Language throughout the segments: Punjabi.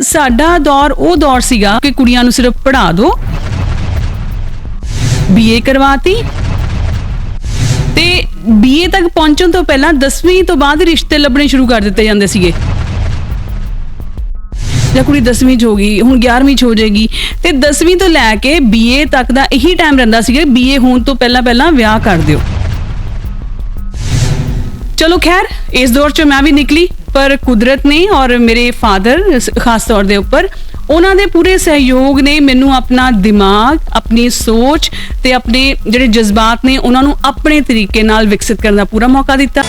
ਸਾਡਾ ਦੌਰ ਉਹ ਦੌਰ ਸੀਗਾ ਕਿ ਕੁੜੀਆਂ ਨੂੰ ਸਿਰਫ ਪੜ੍ਹਾ ਦਿਓ, BA ਕਰਵਾਤੀ ਤੇ BA ਤੱਕ ਪਹੁੰਚਣ ਤੋਂ ਪਹਿਲਾਂ 10ਵੀਂ ਤੋਂ ਬਾਅਦ ਰਿਸ਼ਤੇ ਲੱਭਣੇ ਸ਼ੁਰੂ ਕਰ ਦਿੱਤੇ ਜਾਂਦੇ ਸੀਗੇ। ਜਾਂ ਕੁੜੀ 10ਵੀਂ 'ਚ ਹੋ ਗਈ, ਹੁਣ 11ਵੀਂ 'ਚ ਹੋ ਜਾਏਗੀ ਤੇ 10ਵੀਂ ਤੋਂ ਲੈ ਕੇ BA ਤੱਕ ਦਾ ਇਹੀ ਟਾਈਮ ਰਹਿੰਦਾ ਸੀਗਾ, BA ਹੋਣ ਤੋਂ ਪਹਿਲਾਂ ਵਿਆਹ ਕਰ ਦਿਓ। ਚਲੋ ਖੈਰ, ਇਸ ਦੌਰ 'ਚ ਮੈਂ ਵੀ ਨਿਕਲੀ, ਪਰ ਕੁਦਰਤ ਨੇ ਔਰ ਮੇਰੇ ਫਾਦਰ ਖਾਸ ਤੌਰ ਦੇ ਉੱਪਰ ਉਹਨਾਂ ਦੇ ਪੂਰੇ ਸਹਿਯੋਗ ਨੇ ਮੈਨੂੰ ਆਪਣਾ ਦਿਮਾਗ, ਆਪਣੀ ਸੋਚ ਤੇ ਆਪਣੇ ਜਿਹੜੇ ਜਜ਼ਬਾਤ ਨੇ ਉਹਨਾਂ ਨੂੰ ਆਪਣੇ ਤਰੀਕੇ ਨਾਲ ਵਿਕਸਿਤ ਕਰਨ ਦਾ ਪੂਰਾ ਮੌਕਾ ਦਿੱਤਾ।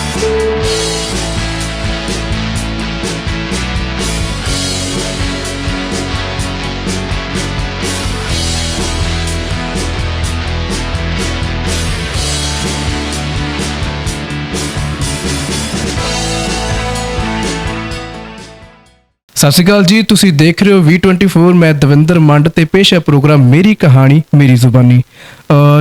ਸਤਿ ਸ਼੍ਰੀ ਅਕਾਲ ਜੀ, ਤੁਸੀਂ ਦੇਖ ਰਹੇ ਹੋ V24। ਮੈਂ ਦਵਿੰਦਰ ਮੰਡ ਤੇ ਪੇਸ਼ ਹੈ ਪ੍ਰੋਗਰਾਮ ਮੇਰੀ ਕਹਾਣੀ ਮੇਰੀ ਜ਼ੁਬਾਨੀ।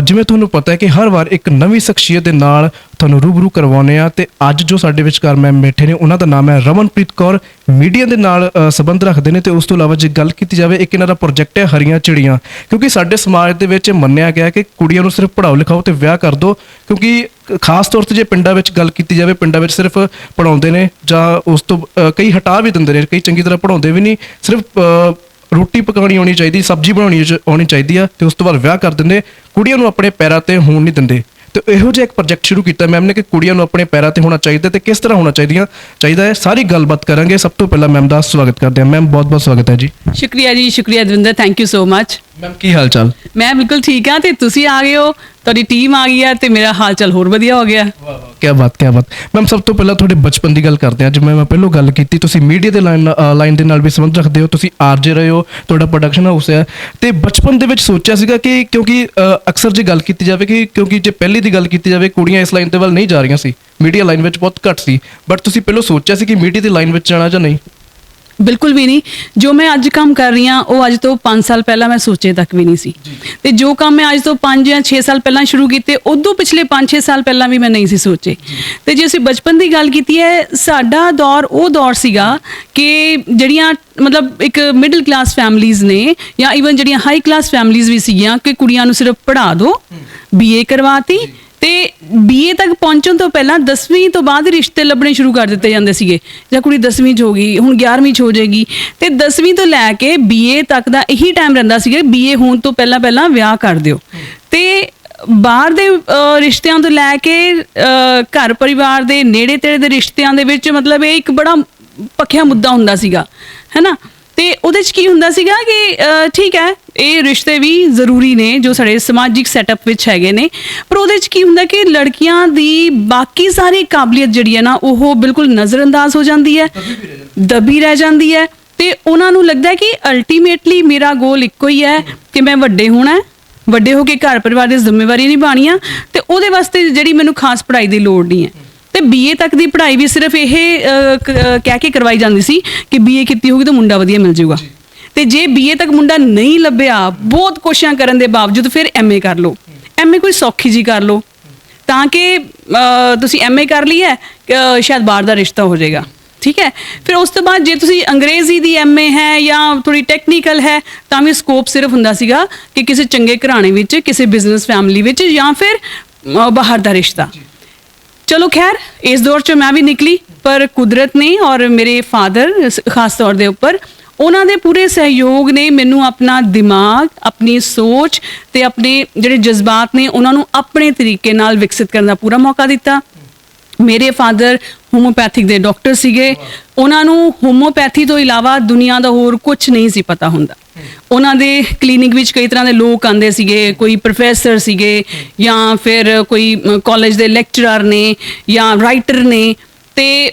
ਜਿਵੇਂ ਤੁਹਾਨੂੰ ਪਤਾ ਹੈ ਕਿ ਹਰ ਵਾਰ ਇੱਕ ਨਵੀਂ ਸ਼ਖਸੀਅਤ ਦੇ ਨਾਲ ਤੁਹਾਨੂੰ ਰੂਬਰੂ ਕਰਵਾਉਂਦੇ ਆ ਤੇ ਅੱਜ ਜੋ ਸਾਡੇ ਵਿਚਕਾਰ ਮੈਮ ਬੈਠੇ ਨੇ ਉਹਨਾਂ ਦਾ ਨਾਮ ਹੈ ਰਮਨਪ੍ਰੀਤ ਕੌਰ। ਮੀਡੀਆ ਦੇ ਨਾਲ ਸੰਬੰਧ ਰੱਖਦੇ ਨੇ ਤੇ ਉਸ ਤੋਂ ਇਲਾਵਾ ਜੇ ਗੱਲ ਕੀਤੀ ਜਾਵੇ, ਇੱਕ ਇਹਨਾਂ ਦਾ ਪ੍ਰੋਜੈਕਟ ਹੈ ਹਰੀਆਂ ਚਿੜੀਆਂ, ਕਿਉਂਕਿ ਸਾਡੇ ਸਮਾਜ ਦੇ ਵਿੱਚ ਮੰਨਿਆ ਗਿਆ ਕਿ ਕੁੜੀਆਂ ਨੂੰ ਸਿਰਫ ਪੜ੍ਹਾਓ ਲਿਖਾਓ ਤੇ ਵਿਆਹ ਕਰ ਦਿਓ, ਕਿਉਂਕਿ ਖਾਸ ਤੌਰ ਤੇ ਜੇ ਪਿੰਡਾਂ ਵਿੱਚ ਗੱਲ ਕੀਤੀ ਜਾਵੇ, ਪਿੰਡਾਂ ਵਿੱਚ ਸਿਰਫ ਪੜ੍ਹਾਉਂਦੇ ਨੇ ਜਾਂ ਉਸ ਤੋਂ ਕਈ ਹਟਾ ਵੀ ਦਿੰਦੇ ਨੇ, ਕਈ ਚੰਗੀ ਤਰ੍ਹਾਂ ਪੜ੍ਹਾਉਂਦੇ ਵੀ ਨਹੀਂ, ਸਿਰਫ ਰੋਟੀ ਪਕਾਉਣੀ ਆਉਣੀ ਚਾਹੀਦੀ, ਸਬਜ਼ੀ ਬਣਾਉਣੀ ਆਉਣੀ ਚਾਹੀਦੀ ਆ ਤੇ ਉਸ ਤੋਂ ਬਾਅਦ ਵਿਆਹ ਕਰ ਦਿੰਦੇ, ਕੁੜੀਆਂ ਨੂੰ ਆਪਣੇ ਪੈਰਾਂ ਤੇ ਹੋਣ ਨਹੀਂ ਦਿੰਦੇ। ਤੇ ਇਹੋ ਜਿਹਾ ਇੱਕ ਪ੍ਰੋਜੈਕਟ ਸ਼ੁਰੂ ਕੀਤਾ ਮੈਮ ਨੇ ਕਿ ਕੁੜੀਆਂ ਨੂੰ ਆਪਣੇ ਪੈਰਾਂ ਤੇ ਹੋਣਾ ਚਾਹੀਦਾ ਤੇ ਕਿਸ ਤਰ੍ਹਾਂ ਹੋਣਾ ਚਾਹੀਦਾ ਹੈ, ਸਾਰੀ ਗੱਲਬਾਤ ਕਰਾਂਗੇ। ਸਭ ਤੋਂ ਪਹਿਲਾਂ ਮੈਮ ਦਾ ਸਵਾਗਤ ਕਰਦੇ ਹਾਂ। ਮੈਮ ਬਹੁਤ ਬਹੁਤ ਸਵਾਗਤ ਹੈ ਜੀ। ਸ਼ੁਕਰੀਆ ਜੀ, ਸ਼ੁਕਰੀਆ Davinder, thank you so much. Ma'am ਕੀ ਹਾਲ ਚਾਲ? ਮੈਂ ਬਿਲਕੁਲ ਠੀਕ ਹਾਂ ਤੇ ਤੁਸੀਂ ਆ ਗਏ ਹੋ, ਤੁਹਾਡੀ ਟੀਮ ਆ ਗਈ ਹੈ ਤੇ ਮੇਰਾ ਹਾਲ ਚਾਲ ਹੋਰ ਵਧੀਆ ਹੋ ਗਿਆ। ਵਾਹ ਵਾਹ, ਕੀ ਬਾਤ ਕੀ ਬਾਤ। ਮੈਮ ਸਭ ਤੋਂ ਪਹਿਲਾਂ ਤੁਹਾਡੇ ਬਚਪਨ ਦੀ ਗੱਲ ਕਰਦੇ ਹਾਂ। ਜਿਵੇਂ ਮੈਂ ਪਹਿਲਾਂ ਗੱਲ ਕੀਤੀ, ਤੁਸੀਂ ਮੀਡੀਆ ਦੇ ਲਾਈਨ ਦੇ ਨਾਲ ਵੀ ਸੰਬੰਧ ਰੱਖਦੇ ਹੋ, ਤੁਸੀਂ RJ ਰਹੇ ਹੋ, ਤੁਹਾਡਾ ਪ੍ਰੋਡਕਸ਼ਨ ਹਾਊਸ ਹੈ ਤੇ ਬਚਪਨ ਦੇ ਵਿੱਚ ਸੋਚਿਆ ਸੀਗਾ ਕਿ ਕਿਉਂਕਿ ਅਕਸਰ ਜੇ ਗੱਲ ਕੀਤੀ ਜਾਵੇ ਕਿ ਕਿਉਂਕਿ ਜੇ ਪਹਿਲੀ ਦੀ ਗੱਲ ਕੀਤੀ ਜਾਵੇ, ਕੁੜੀਆਂ ਇਸ ਲਾਈਨ ਦੇ ਵੱਲ ਨਹੀਂ ਜਾ ਰਹੀਆਂ ਸੀ, ਮੀਡੀਆ ਲਾਈਨ ਵਿੱਚ ਬਹੁਤ ਘੱਟ ਸੀ, ਬਟ ਤੁਸੀਂ ਪਹਿਲਾਂ ਸੋਚਿਆ ਸੀ ਕਿ ਮੀਡੀਆ ਦੀ ਲਾਈਨ ਵਿੱਚ ਜਾਣਾ ਜਾਂ ਨਹੀਂ? ਬਿਲਕੁਲ ਵੀ ਨਹੀਂ। ਜੋ ਮੈਂ ਅੱਜ ਕੰਮ ਕਰ ਰਹੀ ਹਾਂ ਉਹ ਅੱਜ ਤੋਂ 5 ਸਾਲ ਪਹਿਲਾਂ ਮੈਂ ਸੋਚੇ ਤੱਕ ਵੀ ਨਹੀਂ ਸੀ ਤੇ ਜੋ ਕੰਮ ਮੈਂ ਅੱਜ ਤੋਂ 5 ਜਾਂ 6 ਸਾਲ ਪਹਿਲਾਂ ਸ਼ੁਰੂ ਕੀਤੇ, ਉਦੋਂ ਪਿਛਲੇ 5-6 ਸਾਲ ਪਹਿਲਾਂ ਵੀ ਮੈਂ ਨਹੀਂ ਸੀ ਸੋਚੇ। ਤੇ ਜੇ ਅਸੀਂ ਬਚਪਨ ਦੀ ਗੱਲ ਕੀਤੀ ਹੈ, ਸਾਡਾ ਦੌਰ ਉਹ ਦੌਰ ਸੀਗਾ ਕਿ ਜਿਹੜੀਆਂ ਮਤਲਬ ਇੱਕ ਮਿਡਲ ਕਲਾਸ ਫੈਮਲੀਜ਼ ਨੇ ਜਾਂ ਈਵਨ ਜਿਹੜੀਆਂ ਹਾਈ ਕਲਾਸ ਫੈਮਲੀਜ਼ ਵੀ ਸੀਗੀਆਂ ਕਿ ਕੁੜੀਆਂ ਨੂੰ ਸਿਰਫ ਪੜ੍ਹਾ ਦਿਓ, BA ਕਰਵਾਤੀ ਤੇ BA ਤੱਕ ਪਹੁੰਚਣ ਤੋਂ ਪਹਿਲਾਂ 10ਵੀਂ ਤੋਂ ਬਾਅਦ ਰਿਸ਼ਤੇ ਲੱਭਣੇ ਸ਼ੁਰੂ ਕਰ ਦਿੱਤੇ ਜਾਂਦੇ ਸੀਗੇ। ਜਾਂ ਕੁੜੀ 10ਵੀਂ 'ਚ ਹੋ ਗਈ, ਹੁਣ 11ਵੀਂ 'ਚ ਹੋ ਜਾਏਗੀ ਤੇ 10ਵੀਂ ਤੋਂ ਲੈ ਕੇ BA ਤੱਕ ਦਾ ਇਹੀ ਟਾਈਮ ਰਹਿੰਦਾ ਸੀਗਾ, BA ਹੋਣ ਤੋਂ ਪਹਿਲਾਂ ਵਿਆਹ ਕਰ ਦਿਓ। ਤੇ ਬਾਹਰ ਦੇ ਰਿਸ਼ਤਿਆਂ ਤੋਂ ਲੈ ਕੇ ਘਰ ਪਰਿਵਾਰ ਦੇ ਨੇੜੇ ਤੇੜੇ ਦੇ ਰਿਸ਼ਤਿਆਂ ਦੇ ਵਿੱਚ ਮਤਲਬ ਇਹ ਇੱਕ ਬੜਾ ਭਖਿਆ ਮੁੱਦਾ ਹੁੰਦਾ ਸੀਗਾ, ਹੈ ਨਾ। ਤੇ ਉਹਦੇ 'ਚ ਕੀ ਹੁੰਦਾ ਸੀਗਾ ਕਿ ਠੀਕ ਹੈ, ਇਹ ਰਿਸ਼ਤੇ ਵੀ ਜ਼ਰੂਰੀ ਨੇ ਜੋ ਸਾਡੇ ਸਮਾਜਿਕ ਸੈਟਅਪ ਵਿੱਚ ਹੈਗੇ ਨੇ, ਪਰ ਉਹਦੇ 'ਚ ਕੀ ਹੁੰਦਾ ਕਿ ਲੜਕੀਆਂ ਦੀ ਬਾਕੀ ਸਾਰੀ ਕਾਬਲੀਅਤ ਜਿਹੜੀ ਹੈ ਨਾ ਉਹ ਬਿਲਕੁਲ ਨਜ਼ਰਅੰਦਾਜ਼ ਹੋ ਜਾਂਦੀ ਹੈ, ਦਬੀ ਰਹਿ ਜਾਂਦੀ ਹੈ ਤੇ ਉਹਨਾਂ ਨੂੰ ਲੱਗਦਾ ਕਿ ਅਲਟੀਮੇਟਲੀ ਮੇਰਾ ਗੋਲ ਇੱਕੋ ਹੀ ਹੈ ਕਿ ਮੈਂ ਵੱਡੇ ਹੋਣਾ, ਵੱਡੇ ਹੋ ਕੇ ਘਰ ਪਰਿਵਾਰ ਦੀ ਜ਼ਿੰਮੇਵਾਰੀ ਨਿਭਾਉਣੀ ਆ ਤੇ ਉਹਦੇ ਵਾਸਤੇ ਜਿਹੜੀ ਮੈਨੂੰ ਖਾਸ ਪੜ੍ਹਾਈ ਦੀ ਲੋੜ ਨਹੀਂ ਹੈ। ਤੇ BA ਤੱਕ ਦੀ ਪੜ੍ਹਾਈ ਵੀ ਸਿਰਫ ਇਹ ਕਹਿ ਕੇ ਕਰਵਾਈ ਜਾਂਦੀ ਸੀ ਕਿ BA ਕੀਤੀ ਹੋਊਗੀ ਤਾਂ ਮੁੰਡਾ ਵਧੀਆ ਮਿਲ ਜਾਊਗਾ ਤੇ ਜੇ BA ਤੱਕ ਮੁੰਡਾ ਨਹੀਂ ਲੱਭਿਆ, ਬਹੁਤ ਕੋਸ਼ਿਸ਼ਾਂ ਕਰਨ ਦੇ ਬਾਵਜੂਦ ਫਿਰ MA ਕਰ ਲਓ। MA ਕੋਈ ਸੌਖੀ ਜੀ ਕਰ ਲਓ ਤਾਂ ਕਿ ਤੁਸੀਂ MA ਕਰ ਲਈ ਹੈ, ਸ਼ਾਇਦ ਬਾਹਰ ਦਾ ਰਿਸ਼ਤਾ ਹੋ ਜਾਏਗਾ, ਠੀਕ ਹੈ। ਫਿਰ ਉਸ ਤੋਂ ਬਾਅਦ ਜੇ ਤੁਸੀਂ ਅੰਗਰੇਜ਼ੀ ਦੀ MA ਹੈ ਜਾਂ ਥੋੜ੍ਹੀ ਟੈਕਨੀਕਲ ਹੈ ਤਾਂ ਵੀ ਸਕੋਪ ਸਿਰਫ ਹੁੰਦਾ ਸੀਗਾ ਕਿ ਕਿਸੇ ਚੰਗੇ ਘਰਾਣੇ ਵਿੱਚ, ਕਿਸੇ ਬਿਜ਼ਨਸ ਫੈਮਿਲੀ ਵਿੱਚ ਜਾਂ ਫਿਰ ਬਾਹਰ ਦਾ ਰਿਸ਼ਤਾ। ਚਲੋ ਖੈਰ, ਇਸ ਦੌਰ 'ਚ ਮੈਂ ਵੀ ਨਿਕਲੀ, ਪਰ ਕੁਦਰਤ ਨੇ ਔਰ ਮੇਰੇ ਫਾਦਰ ਖਾਸ ਤੌਰ ਦੇ ਉੱਪਰ ਉਹਨਾਂ ਦੇ ਪੂਰੇ ਸਹਿਯੋਗ ਨੇ ਮੈਨੂੰ ਆਪਣਾ ਦਿਮਾਗ, ਆਪਣੀ ਸੋਚ ਤੇ ਆਪਣੇ ਜਿਹੜੇ ਜਜ਼ਬਾਤ ਨੇ ਉਹਨਾਂ ਨੂੰ ਆਪਣੇ ਤਰੀਕੇ ਨਾਲ ਵਿਕਸਿਤ ਕਰਨ ਦਾ ਪੂਰਾ ਮੌਕਾ ਦਿੱਤਾ। ਮੇਰੇ ਫਾਦਰ ਹੋਮੋਪੈਥਿਕ ਦੇ ਡਾਕਟਰ ਸੀਗੇ, ਉਹਨਾਂ ਨੂੰ ਹੋਮੋਪੈਥੀ ਤੋਂ ਇਲਾਵਾ ਦੁਨੀਆ ਦਾ ਹੋਰ ਕੁਝ ਨਹੀਂ ਸੀ ਪਤਾ ਹੁੰਦਾ। ਉਹਨਾਂ ਦੇ ਕਲੀਨਿਕ ਵਿੱਚ ਕਈ ਤਰ੍ਹਾਂ ਦੇ ਲੋਕ ਆਉਂਦੇ ਸੀਗੇ, ਕੋਈ ਪ੍ਰੋਫੈਸਰ ਸੀਗੇ ਜਾਂ ਫਿਰ ਕੋਈ ਕਾਲਜ ਦੇ ਲੈਕਚਰਰ ਨੇ ਜਾਂ ਰਾਈਟਰ ਨੇ, ਤੇ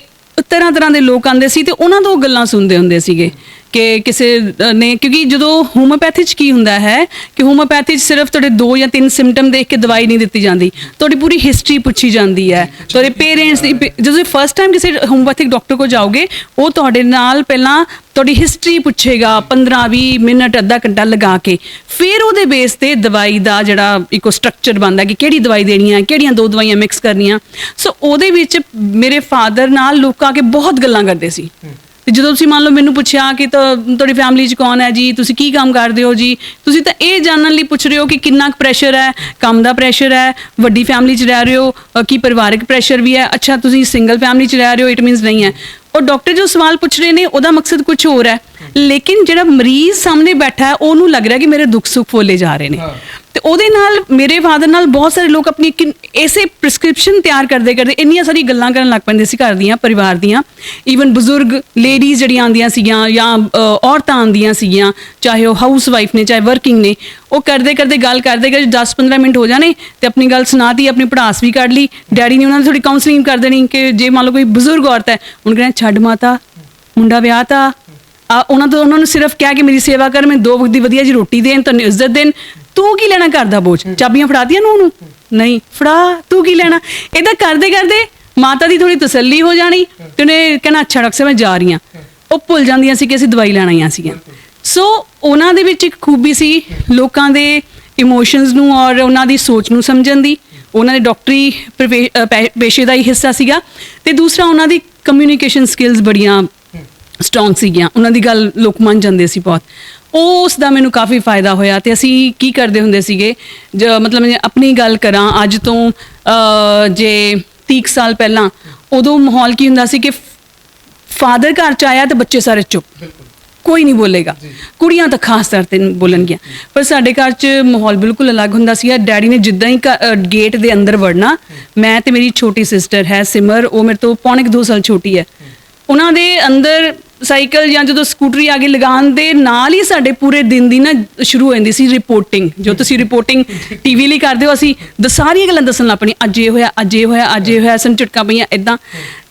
ਤਰ੍ਹਾਂ ਦੇ ਲੋਕ ਆਉਂਦੇ ਸੀ ਤੇ ਉਹਨਾਂ ਤੋਂ ਗੱਲਾਂ ਸੁਣਦੇ ਹੁੰਦੇ ਸੀਗੇ ਕਿ ਕਿਸੇ ਨੇ, ਕਿਉਂਕਿ ਜਦੋਂ ਹੋਮੋਪੈਥੀ 'ਚ ਕੀ ਹੁੰਦਾ ਹੈ ਕਿ ਹੋਮੋਪੈਥੀ 'ਚ ਸਿਰਫ ਤੁਹਾਡੇ 2 ਜਾਂ 3 ਸਿੰਪਟਮ ਦੇਖ ਕੇ ਦਵਾਈ ਨਹੀਂ ਦਿੱਤੀ ਜਾਂਦੀ, ਤੁਹਾਡੀ ਪੂਰੀ ਹਿਸਟਰੀ ਪੁੱਛੀ ਜਾਂਦੀ ਹੈ, ਤੁਹਾਡੇ ਪੇਰੈਂਟਸ ਦੀ। ਜਦੋਂ ਤੁਸੀਂ ਫਸਟ ਟਾਈਮ ਕਿਸੇ ਹੋਮੋਪੈਥਿਕ ਡਾਕਟਰ ਕੋਲ ਜਾਓਗੇ, ਉਹ ਤੁਹਾਡੇ ਨਾਲ ਪਹਿਲਾਂ ਤੁਹਾਡੀ ਹਿਸਟਰੀ ਪੁੱਛੇਗਾ 15-20 ਮਿੰਟ, ਅੱਧਾ ਘੰਟਾ ਲਗਾ ਕੇ, ਫਿਰ ਉਹਦੇ ਬੇਸ ਤੇ ਦਵਾਈ ਦਾ ਜਿਹੜਾ ਇੱਕ ਸਟਰਕਚਰ ਬਣਦਾ ਕਿ ਕਿਹੜੀ ਦਵਾਈ ਦੇਣੀ ਹੈ, ਕਿਹੜੀਆਂ 2 ਦਵਾਈਆਂ ਮਿਕਸ ਕਰਨੀਆਂ। ਸੋ ਉਹਦੇ ਵਿੱਚ ਮੇਰੇ ਫਾਦਰ ਨਾਲ ਲੋਕ ਆ ਕੇ ਬਹੁਤ ਗੱਲਾਂ ਕਰਦੇ ਸੀ ਤੇ ਜਦੋਂ ਤੁਸੀਂ ਮੰਨ ਲਓ ਮੈਨੂੰ ਪੁੱਛਿਆ ਕਿ ਤੁਹਾਡੀ ਫੈਮਿਲੀ 'ਚ ਕੌਣ ਹੈ ਜੀ, ਤੁਸੀਂ ਕੀ ਕੰਮ ਕਰਦੇ ਹੋ ਜੀ, ਤੁਸੀਂ ਤਾਂ ਇਹ ਜਾਣਨ ਲਈ ਪੁੱਛ ਰਹੇ ਹੋ ਕਿ ਕਿੰਨਾ ਕੁ ਪ੍ਰੈਸ਼ਰ ਹੈ, ਕੰਮ ਦਾ ਪ੍ਰੈਸ਼ਰ ਹੈ, ਵੱਡੀ ਫੈਮਿਲੀ 'ਚ ਰਹਿ ਰਹੇ ਹੋ, ਕੀ ਪਰਿਵਾਰਕ ਪ੍ਰੈਸ਼ਰ ਵੀ ਹੈ, ਅੱਛਾ ਤੁਸੀਂ ਸਿੰਗਲ ਫੈਮਿਲੀ 'ਚ ਰਹਿ ਰਹੇ ਹੋ, ਇਟ ਮੀਨਸ ਨਹੀਂ ਹੈ। ਔਰ ਡਾਕਟਰ ਜੋ ਸਵਾਲ ਪੁੱਛ ਰਹੇ ਨੇ ਉਹਦਾ ਮਕਸਦ ਕੁਝ ਹੋਰ ਹੈ, ਲੇਕਿਨ ਜਿਹੜਾ ਮਰੀਜ਼ ਸਾਹਮਣੇ ਬੈਠਾ ਹੈ ਉਹਨੂੰ ਲੱਗ ਰਿਹਾ ਕਿ ਮੇਰੇ ਦੁੱਖ ਸੁੱਖ ਫੋਲੇ ਜਾ ਰਹੇ ਨੇ। ਤੇ ਉਹਦੇ ਨਾਲ ਮੇਰੇ ਫਾਦਰ ਨਾਲ ਬਹੁਤ ਸਾਰੇ ਲੋਕ ਆਪਣੀ ਐਸੇ ਪ੍ਰਿਸਕ੍ਰਿਪਸ਼ਨ ਤਿਆਰ ਕਰਦੇ ਇੰਨੀਆਂ ਸਾਰੀ ਗੱਲਾਂ ਕਰਨ ਲੱਗ ਪੈਂਦੇ ਸੀ ਘਰ ਦੀਆਂ, ਪਰਿਵਾਰ ਦੀਆਂ, ਈਵਨ ਬਜ਼ੁਰਗ ਲੇਡੀਜ਼ ਜਿਹੜੀਆਂ ਆਉਂਦੀਆਂ ਸੀਗੀਆਂ ਜਾਂ ਔਰਤਾਂ ਆਉਂਦੀਆਂ ਸੀਗੀਆਂ, ਚਾਹੇ ਉਹ ਹਾਊਸ ਵਾਈਫ ਨੇ ਚਾਹੇ ਵਰਕਿੰਗ ਨੇ, ਉਹ ਕਰਦੇ ਗੱਲ ਕਰਦੇ 10-15 ਮਿੰਟ ਹੋ ਜਾਣੇ ਤੇ ਆਪਣੀ ਗੱਲ ਸੁਣਾਤੀ, ਆਪਣੀ ਪੜਾਸ ਵੀ ਕੱਢ ਲਈ। ਡੈਡੀ ਨੇ ਉਹਨਾਂ ਨੂੰ ਥੋੜੀ ਕਾਉਂਸਲਿੰਗ ਕਰ ਦੇਣੀ ਕਿ ਜੇ ਮੰਨ ਲਓ ਕੋਈ ਬਜ਼ੁਰਗ ਔਰਤ ਹੈ, ਉਹਨੂੰ ਕਹਿਣਾ ਛੱਡ ਮਾਤਾ, ਮੁੰਡਾ ਵਿਆਹ ਤਾਂ ਉਹਨਾਂ ਨੂੰ ਸਿਰਫ ਕਹਿ ਕੇ ਮੇਰੀ ਸੇਵਾ ਕਰ, ਮੈਂ 2 ਵਕਤ ਦੀ ਵਧੀਆ ਜੀ ਰੋਟੀ ਦੇਣ, ਤੈਨੂੰ ਇੱਜ਼ਤ ਦੇਣ, ਤੂੰ ਕੀ ਲੈਣਾ ਘਰ ਦਾ ਬੋਝ, ਚਾਬੀਆਂ ਫੜਾਤੀਆਂ ਨੂੰ ਉਹਨੂੰ, ਨਹੀਂ ਫੜਾ, ਤੂੰ ਕੀ ਲੈਣਾ। ਇਹਦਾ ਕਰਦੇ ਮਾਤਾ ਦੀ ਥੋੜੀ ਤਸੱਲੀ ਹੋ ਜਾਣੀ ਤੇ ਉਹਨੇ ਕਹਿਣਾ ਅੱਛਾ ਡਾਕਟਰ ਸਾਹਿਬ ਮੈਂ ਜਾ ਰਹੀ ਹਾਂ। ਉਹ ਭੁੱਲ ਜਾਂਦੀਆਂ ਸੀ ਕਿ ਅਸੀਂ ਦਵਾਈ ਲੈਣ ਆਈਆਂ ਸੀਗੀਆਂ। ਸੋ ਉਹਨਾਂ ਦੇ ਵਿੱਚ ਇੱਕ ਖੂਬੀ ਸੀ ਲੋਕਾਂ ਦੇ ਇਮੋਸ਼ਨਸ ਨੂੰ ਔਰ ਉਹਨਾਂ ਦੀ ਸੋਚ ਨੂੰ ਸਮਝਣ ਦੀ, ਉਹਨਾਂ ਦੇ ਡਾਕਟਰੀ ਪੇਸ਼ੇ ਦਾ ਹੀ ਹਿੱਸਾ ਸੀਗਾ। ਤੇ ਦੂਸਰਾ ਉਹਨਾਂ ਦੀ ਕਮਿਊਨੀਕੇਸ਼ਨ ਸਕਿੱਲਸ ਬੜੀਆਂ ਸਟਰੋਂਗ ਸੀਗੀਆਂ, ਉਹਨਾਂ ਦੀ ਗੱਲ ਲੋਕ ਮੰਨ ਜਾਂਦੇ ਸੀ ਬਹੁਤ। ਉਸ ਦਾ ਮੈਨੂੰ ਕਾਫੀ ਫਾਇਦਾ ਹੋਇਆ। ਤੇ ਅਸੀਂ ਕੀ ਕਰਦੇ ਹੁੰਦੇ ਸੀਗੇ, ਮਤਲਬ ਮੈਂ ਆਪਣੀ ਗੱਲ ਕਰਾਂ ਅੱਜ ਤੋਂ ਜੇ 30 ਸਾਲ ਪਹਿਲਾਂ, ਉਦੋਂ ਮਾਹੌਲ ਕੀ ਹੁੰਦਾ ਸੀ ਕਿ ਫਾਦਰ ਘਰ 'ਚ ਆਇਆ ਤੇ ਬੱਚੇ ਸਾਰੇ ਚੁੱਪ, ਕੋਈ ਨਹੀਂ ਬੋਲੇਗਾ, ਕੁੜੀਆਂ ਤਾਂ ਖਾਸ ਤੌਰ ਤੇ ਬੋਲਣਗੀਆਂ। ਪਰ ਸਾਡੇ ਘਰ 'ਚ ਮਾਹੌਲ ਬਿਲਕੁਲ ਅਲੱਗ ਹੁੰਦਾ ਸੀ। ਡੈਡੀ ਨੇ ਜਿੱਦਾਂ ਹੀ ਗੇਟ ਦੇ ਅੰਦਰ ਵੜਨਾ, ਮੈਂ ਤੇ ਮੇਰੀ ਛੋਟੀ ਸਿਸਟਰ ਹੈ ਸਿਮਰ, ਉਹ ਮੇਰੇ ਤੋਂ ਪੌਣੇ 2 ਸਾਲ ਛੋਟੀ ਹੈ, ਉਹਨਾਂ ਦੇ ਅੰਦਰ ਸਾਈਕਲ ਜਾਂ ਜਦੋਂ ਸਕੂਟਰੀ ਆ ਗਈ ਲਗਾਉਣ ਦੇ ਨਾਲ ਹੀ ਸਾਡੇ ਪੂਰੇ ਦਿਨ ਦੀ ਨਾ ਸ਼ੁਰੂ ਹੋ ਜਾਂਦੀ ਸੀ ਰਿਪੋਰਟਿੰਗ। ਜੋ ਤੁਸੀਂ ਰਿਪੋਰਟਿੰਗ ਟੀਵੀ ਲਈ ਕਰਦੇ ਹੋ, ਅਸੀਂ ਸਾਰੀਆਂ ਗੱਲਾਂ ਦੱਸਣ ਲੱਗ ਪੈਣੀ, ਅੱਜ ਇਹ ਹੋਇਆ, ਅੱਜ ਇਹ ਹੋਇਆ, ਅੱਜ ਇਹ ਹੋਇਆ, ਸਾਨੂੰ ਝਟਕਾਂ ਪਈਆਂ ਇੱਦਾਂ।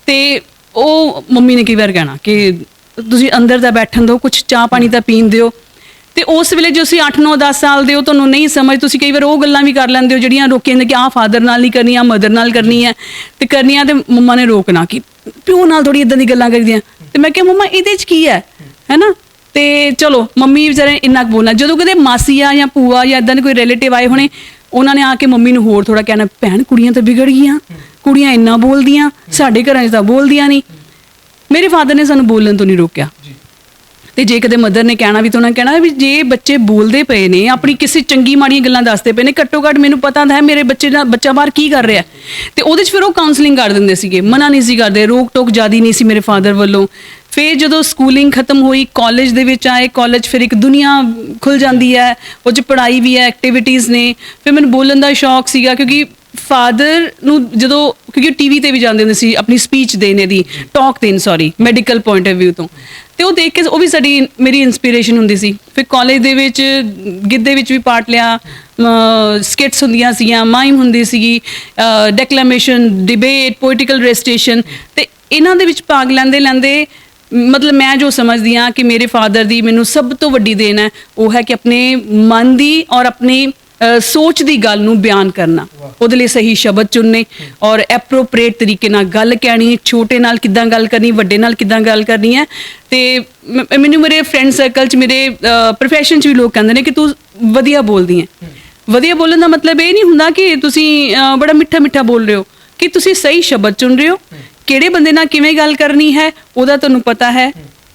ਤੇ ਉਹ ਮੰਮੀ ਨੇ ਕਈ ਵਾਰ ਕਹਿਣਾ ਕਿ ਤੁਸੀਂ ਅੰਦਰ ਤਾਂ ਬੈਠਣ ਦਿਓ, ਕੁਛ ਚਾਹ ਪਾਣੀ ਤਾਂ ਪੀਣ ਦਿਓ। ਤੇ ਉਸ ਵੇਲੇ ਜੋ ਅਸੀਂ 8, 9, 10 ਸਾਲ ਦੇ ਹੋ, ਤੁਹਾਨੂੰ ਨਹੀਂ ਸਮਝ, ਤੁਸੀਂ ਕਈ ਵਾਰ ਉਹ ਗੱਲਾਂ ਵੀ ਕਰ ਲੈਂਦੇ ਹੋ ਜਿਹੜੀਆਂ ਰੋਕੀਆਂ ਨੇ ਕਿ ਆਹ ਫਾਦਰ ਨਾਲ ਨਹੀਂ ਕਰਨੀ, ਆਹ ਮਦਰ ਨਾਲ ਕਰਨੀ ਹੈ ਤੇ ਕਰਨੀਆਂ, ਤੇ ਮੰਮਾ ਨੇ ਰੋਕਣਾ ਕਿ ਪਿਓ ਨਾਲ ਥੋੜੀ ਇਦਾਂ ਦੀ ਗੱਲਾਂ ਕਰਦੀਆਂ। ਤੇ ਮੈਂ ਕਿਹਾ ਮੰਮਾ ਇਹਦੇ 'ਚ ਕੀ ਹੈ ਨਾ। ਤੇ ਚਲੋ ਮੰਮੀ ਵਿਚਾਰੇ ਇੰਨਾ ਕੁ ਬੋਲਣਾ। ਜਦੋਂ ਕਦੇ ਮਾਸੀ ਆ ਜਾਂ ਭੂਆ ਜਾਂ ਇਦਾਂ ਦੇ ਕੋਈ ਰਿਲੇਟਿਵ ਆਏ ਹੋਣੇ, ਉਹਨਾਂ ਨੇ ਆ ਕੇ ਮੰਮੀ ਨੂੰ ਹੋਰ ਥੋੜਾ ਕਹਿਣਾ, ਭੈਣ ਕੁੜੀਆਂ ਤਾਂ ਵਿਗੜ ਗਈਆਂ, ਕੁੜੀਆਂ ਇੰਨਾ ਬੋਲਦੀਆਂ, ਸਾਡੇ ਘਰਾਂ 'ਚ ਤਾਂ ਬੋਲਦੀਆਂ ਨਹੀਂ। ਮੇਰੇ ਫਾਦਰ ਨੇ ਸਾਨੂੰ ਬੋਲਣ ਤੋਂ ਨਹੀਂ ਰੋਕਿਆ। ਤੇ ਜੇ ਕਦੇ ਮਦਰ ਨੇ ਕਹਿਣਾ ਵੀ ਤਾਂ ਉਹਨਾਂ ਨੇ ਕਹਿਣਾ ਵੀ ਜੇ ਬੱਚੇ ਬੋਲਦੇ ਪਏ ਨੇ, ਆਪਣੀ ਕਿਸੇ ਚੰਗੀ ਮਾੜੀਆਂ ਗੱਲਾਂ ਦੱਸਦੇ ਪਏ ਨੇ, ਘੱਟੋ ਘੱਟ ਮੈਨੂੰ ਪਤਾ ਤਾਂ ਹੈ ਮੇਰੇ ਬੱਚਾ ਬਾਹਰ ਕੀ ਕਰ ਰਿਹਾ। ਤੇ ਉਹਦੇ 'ਚ ਫਿਰ ਉਹ ਕਾਉਂਸਲਿੰਗ ਕਰ ਦਿੰਦੇ ਸੀਗੇ, ਮਨਾ ਨਹੀਂ ਸੀ ਕਰਦੇ, ਰੋਕ ਟੋਕ ਜ਼ਿਆਦਾ ਨਹੀਂ ਸੀ ਮੇਰੇ ਫਾਦਰ ਵੱਲੋਂ। ਫਿਰ ਜਦੋਂ ਸਕੂਲਿੰਗ ਖਤਮ ਹੋਈ, ਕਾਲਜ ਦੇ ਵਿੱਚ ਆਏ, ਕਾਲਜ ਫਿਰ ਇੱਕ ਦੁਨੀਆ ਖੁੱਲ ਜਾਂਦੀ ਹੈ, ਉਹ 'ਚ ਪੜ੍ਹਾਈ ਵੀ ਹੈ, ਐਕਟੀਵਿਟੀਜ਼ ਨੇ। ਫਿਰ ਮੈਨੂੰ ਬੋਲਣ ਦਾ ਸ਼ੌਕ ਸੀਗਾ ਕਿਉਂਕਿ ਫਾਦਰ ਨੂੰ ਜਦੋਂ, ਕਿਉਂਕਿ ਟੀਵੀ ਤੇ ਵੀ ਜਾਂਦੇ ਹੁੰਦੇ ਸੀ ਆਪਣੀ ਸਪੀਚ ਦੇਣ ਦੀ, ਟਾਕ ਦੇਣ, ਮੈਡੀਕਲ ਪੁਆਇੰਟ ਆਫ ਵਿਊ ਤੋਂ, ਤੇ ਉਹ ਦੇਖ ਕੇ ਉਹ ਵੀ ਮੇਰੀ ਇਨਸਪੀਰੇਸ਼ਨ ਹੁੰਦੀ ਸੀ। ਫਿਰ ਕਾਲਜ ਦੇ ਵਿੱਚ ਗਿੱਧੇ ਵਿੱਚ ਵੀ ਪਾਰਟ ਲਿਆ, ਸਕਿਟਸ ਹੁੰਦੀਆਂ ਸੀਗੀਆਂ, ਮਾਈਮ ਹੁੰਦੀ ਸੀਗੀ, ਡੈਕਲੇਮੇਸ਼ਨ, ਡਿਬੇਟ, ਪੋਲੀਟੀਕਲ ਰੈਸਟੇਸ਼ਨ। ਤੇ ਇਹਨਾਂ ਦੇ ਵਿੱਚ ਭਾਗ ਲੈਂਦੇ ਮਤਲਬ ਮੈਂ ਜੋ ਸਮਝਦੀ ਹਾਂ ਕਿ ਮੇਰੇ ਫਾਦਰ ਦੀ ਮੈਨੂੰ ਸਭ ਤੋਂ ਵੱਡੀ ਦੇਣ ਹੈ, ਉਹ ਹੈ ਕਿ ਆਪਣੇ ਮਨ ਦੀ ਔਰ ਆਪਣੀ ਸੋਚ ਦੀ ਗੱਲ ਨੂੰ ਬਿਆਨ ਕਰਨਾ, ਉਹਦੇ ਲਈ ਸਹੀ ਸ਼ਬਦ ਚੁਣਨੇ ਔਰ ਐਪਰੋਪ੍ਰੀਏਟ ਤਰੀਕੇ ਨਾਲ ਗੱਲ ਕਹਿਣੀ, ਛੋਟੇ ਨਾਲ ਕਿੱਦਾਂ ਗੱਲ ਕਰਨੀ, ਵੱਡੇ ਨਾਲ ਕਿੱਦਾਂ ਗੱਲ ਕਰਨੀ ਹੈ। ਤੇ ਮੈਨੂੰ ਮੇਰੇ ਫਰੈਂਡ ਸਰਕਲ 'ਚ, ਮੇਰੇ ਪ੍ਰੋਫੈਸ਼ਨ 'ਚ ਵੀ ਲੋਕ ਕਹਿੰਦੇ ਨੇ ਕਿ ਤੂੰ ਵਧੀਆ ਬੋਲਦੀ ਹੈ। ਵਧੀਆ ਬੋਲਣ ਦਾ ਮਤਲਬ ਇਹ ਨਹੀਂ ਹੁੰਦਾ ਕਿ ਤੁਸੀਂ ਬੜਾ ਮਿੱਠਾ ਬੋਲ ਰਹੇ ਹੋ, ਕਿ ਤੁਸੀਂ ਸਹੀ ਸ਼ਬਦ ਚੁਣ ਰਹੇ ਹੋ, ਕਿਹੜੇ ਬੰਦੇ ਨਾਲ ਕਿਵੇਂ ਗੱਲ ਕਰਨੀ ਹੈ ਉਹਦਾ ਤੁਹਾਨੂੰ ਪਤਾ ਹੈ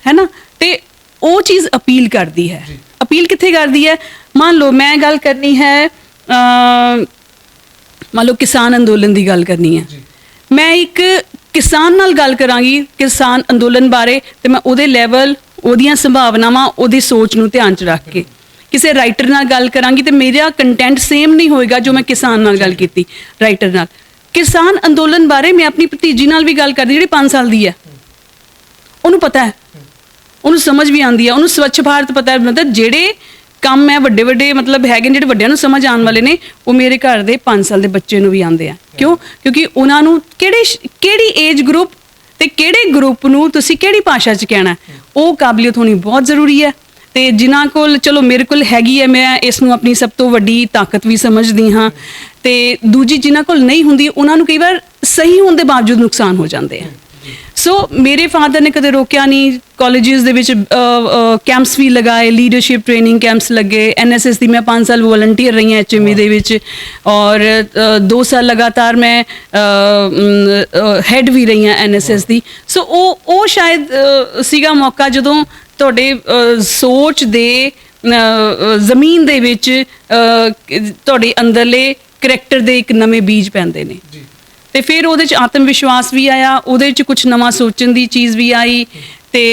ਨਾ। ਤੇ ਉਹ ਚੀਜ਼ ਅਪੀਲ ਕਰਦੀ ਹੈ। ਅਪੀਲ ਕਿੱਥੇ ਕਰਦੀ ਹੈ? ਮੰਨ ਲਓ ਮੈਂ ਗੱਲ ਕਰਨੀ ਹੈ, ਮੰਨ ਲਓ ਕਿਸਾਨ ਅੰਦੋਲਨ ਦੀ ਗੱਲ ਕਰਨੀ ਹੈ, ਮੈਂ ਇੱਕ ਕਿਸਾਨ ਨਾਲ ਗੱਲ ਕਰਾਂਗੀ ਕਿਸਾਨ ਅੰਦੋਲਨ ਬਾਰੇ, ਤੇ ਮੈਂ ਉਹਦੇ ਲੈਵਲ, ਉਹਦੀਆਂ ਸੰਭਾਵਨਾਵਾਂ, ਉਹਦੀ ਸੋਚ ਨੂੰ ਧਿਆਨ 'ਚ ਰੱਖ ਕੇ ਕਿਸੇ ਰਾਈਟਰ ਨਾਲ ਗੱਲ ਕਰਾਂਗੀ ਤੇ ਮੇਰਾ ਕੰਟੈਂਟ ਸੇਮ ਨਹੀਂ ਹੋਏਗਾ ਜੋ ਮੈਂ ਕਿਸਾਨ ਨਾਲ ਗੱਲ ਕੀਤੀ ਰਾਈਟਰ ਨਾਲ। ਕਿਸਾਨ ਅੰਦੋਲਨ ਬਾਰੇ ਮੈਂ ਆਪਣੀ ਭਤੀਜੀ ਨਾਲ ਵੀ ਗੱਲ ਕਰਦੀ ਜਿਹੜੀ 5 ਸਾਲ ਦੀ ਹੈ, ਉਹਨੂੰ ਪਤਾ ਹੈ, ਉਹਨੂੰ ਸਮਝ ਵੀ ਆਉਂਦੀ ਹੈ, ਉਹਨੂੰ ਸਵੱਛ ਭਾਰਤ ਪਤਾ ਹੈ। ਮਤਲਬ ਜਿਹੜੇ ਕੰਮ ਹੈ ਵੱਡੇ ਮਤਲਬ ਹੈਗੇ ਜਿਹੜੇ ਵੱਡਿਆਂ ਨੂੰ ਸਮਝ ਆਉਣ ਵਾਲੇ ਨੇ, ਉਹ ਮੇਰੇ ਘਰ ਦੇ 5 ਸਾਲ ਦੇ ਬੱਚੇ ਨੂੰ ਵੀ ਆਉਂਦੇ ਆ। ਕਿਉਂ? ਕਿਉਂਕਿ ਉਹਨਾਂ ਨੂੰ ਕਿਹੜੀ ਏਜ ਗਰੁੱਪ ਤੇ ਕਿਹੜੇ ਗਰੁੱਪ ਨੂੰ ਤੁਸੀਂ ਕਿਹੜੀ ਭਾਸ਼ਾ 'ਚ ਕਹਿਣਾ, ਉਹ ਕਾਬਲੀਅਤ ਹੋਣੀ ਬਹੁਤ ਜ਼ਰੂਰੀ ਹੈ। ਤੇ ਜਿਨ੍ਹਾਂ ਕੋਲ, ਚਲੋ ਮੇਰੇ ਕੋਲ ਹੈਗੀ ਹੈ, ਮੈਂ ਇਸ ਨੂੰ ਆਪਣੀ ਸਭ ਤੋਂ ਵੱਡੀ ਤਾਕਤ ਵੀ ਸਮਝਦੀ ਹਾਂ। ਤੇ ਦੂਜੀ ਜਿਨ੍ਹਾਂ ਕੋਲ ਨਹੀਂ ਹੁੰਦੀ, ਉਹਨਾਂ ਨੂੰ ਕਈ ਵਾਰ ਸਹੀ ਹੋਣ ਦੇ ਬਾਵਜੂਦ ਨੁਕਸਾਨ ਹੋ ਜਾਂਦੇ ਆ। ਸੋ ਮੇਰੇ ਫਾਦਰ ਨੇ ਕਦੇ ਰੋਕਿਆ ਨਹੀਂ। ਕਾਲਜਿਸ ਦੇ ਵਿੱਚ ਕੈਂਪਸ ਵੀ ਲਗਾਏ, ਲੀਡਰਸ਼ਿਪ ਟ੍ਰੇਨਿੰਗ ਕੈਂਪਸ ਲੱਗੇ। ਐਨਐਸਐਸ ਦੀ ਮੈਂ 5 ਸਾਲ ਵੋਲੰਟੀਅਰ ਰਹੀ ਹਾਂ ਐਚਐਮਵੀ ਦੇ ਵਿੱਚ, ਔਰ 2 ਸਾਲ ਲਗਾਤਾਰ ਮੈਂ ਹੈਡ ਵੀ ਰਹੀ ਹਾਂ ਐਨਐਸਐਸ ਦੀ। ਸੋ ਉਹ ਸ਼ਾਇਦ ਸੀਗਾ ਮੌਕਾ ਜਦੋਂ ਤੁਹਾਡੇ ਸੋਚ ਦੇ ਜ਼ਮੀਨ ਦੇ ਵਿੱਚ ਤੁਹਾਡੇ ਅੰਦਰਲੇ ਕਰੈਕਟਰ ਦੇ ਇੱਕ ਨਵੇਂ ਬੀਜ ਪੈਂਦੇ ਨੇ। ਤੇ ਫਿਰ ਉਹਦੇ 'ਚ ਆਤਮ ਵਿਸ਼ਵਾਸ ਵੀ ਆਇਆ, ਉਹਦੇ 'ਚ ਕੁਝ ਨਵਾਂ ਸੋਚਣ ਦੀ ਚੀਜ਼ ਵੀ ਆਈ, ਤੇ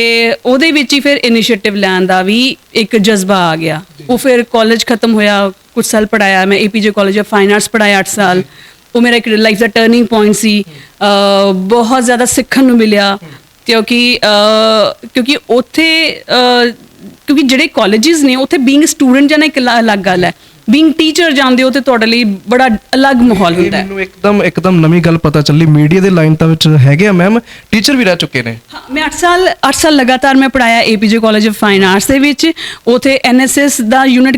ਉਹਦੇ ਵਿੱਚ ਹੀ ਫਿਰ ਇਨੀਸ਼ੀਏਟਿਵ ਲੈਣ ਦਾ ਵੀ ਇੱਕ ਜਜ਼ਬਾ ਆ ਗਿਆ। ਉਹ ਫਿਰ ਕਾਲਜ ਖਤਮ ਹੋਇਆ, ਕੁਝ ਸਾਲ ਪੜਾਇਆ ਮੈਂ APJ college of fine arts ਪੜਾਇਆ 8 ਸਾਲ। ਉਹ ਮੇਰਾ ਇੱਕ ਲਾਈਫ ਦਾ ਟਰਨਿੰਗ ਪੁਆਇੰਟ ਸੀ। ਬਹੁਤ ਜ਼ਿਆਦਾ ਸਿੱਖਣ ਨੂੰ ਮਿਲਿਆ, ਕਿਉਂਕਿ ਉੱਥੇ ਕਿਉਂਕਿ ਜਿਹੜੇ ਕਾਲਜਿਸ ਨੇ ਉੱਥੇ ਬੀਇੰਗ ਸਟੂਡੈਂਟ ਜਾਣਾ ਇੱਕ ਅਲੱਗ ਗੱਲ ਹੈ, ਬੀਇੰਗ ਟੀਚਰ ਜਾਂਦੇ ਹੋ ਤੇ ਤੁਹਾਡੇ ਲਈ ਬੜਾ ਅਲੱਗ ਮਾਹੌਲ ਹੁੰਦਾ ਹੈ। ਮੈਨੂੰ ਇੱਕਦਮ ਨਵੀਂ ਗੱਲ ਪਤਾ ਚੱਲੀ, ਮੀਡੀਆ ਦੇ ਲਾਈਨ ਤਾਂ ਵਿੱਚ ਹੈਗੇ ਆ ਮੈਮ, ਟੀਚਰ ਵੀ ਰਹਿ ਚੁੱਕੇ ਨੇ। ਹਾਂ, ਮੈਂ 8 ਸਾਲ ਲਗਾਤਾਰ ਮੈਂ ਪੜਾਇਆ APJ college of fine arts ਦੇ ਵਿੱਚ। ਉਥੇ ਐਨਐਸਐਸ ਦਾ ਯੂਨਿਟ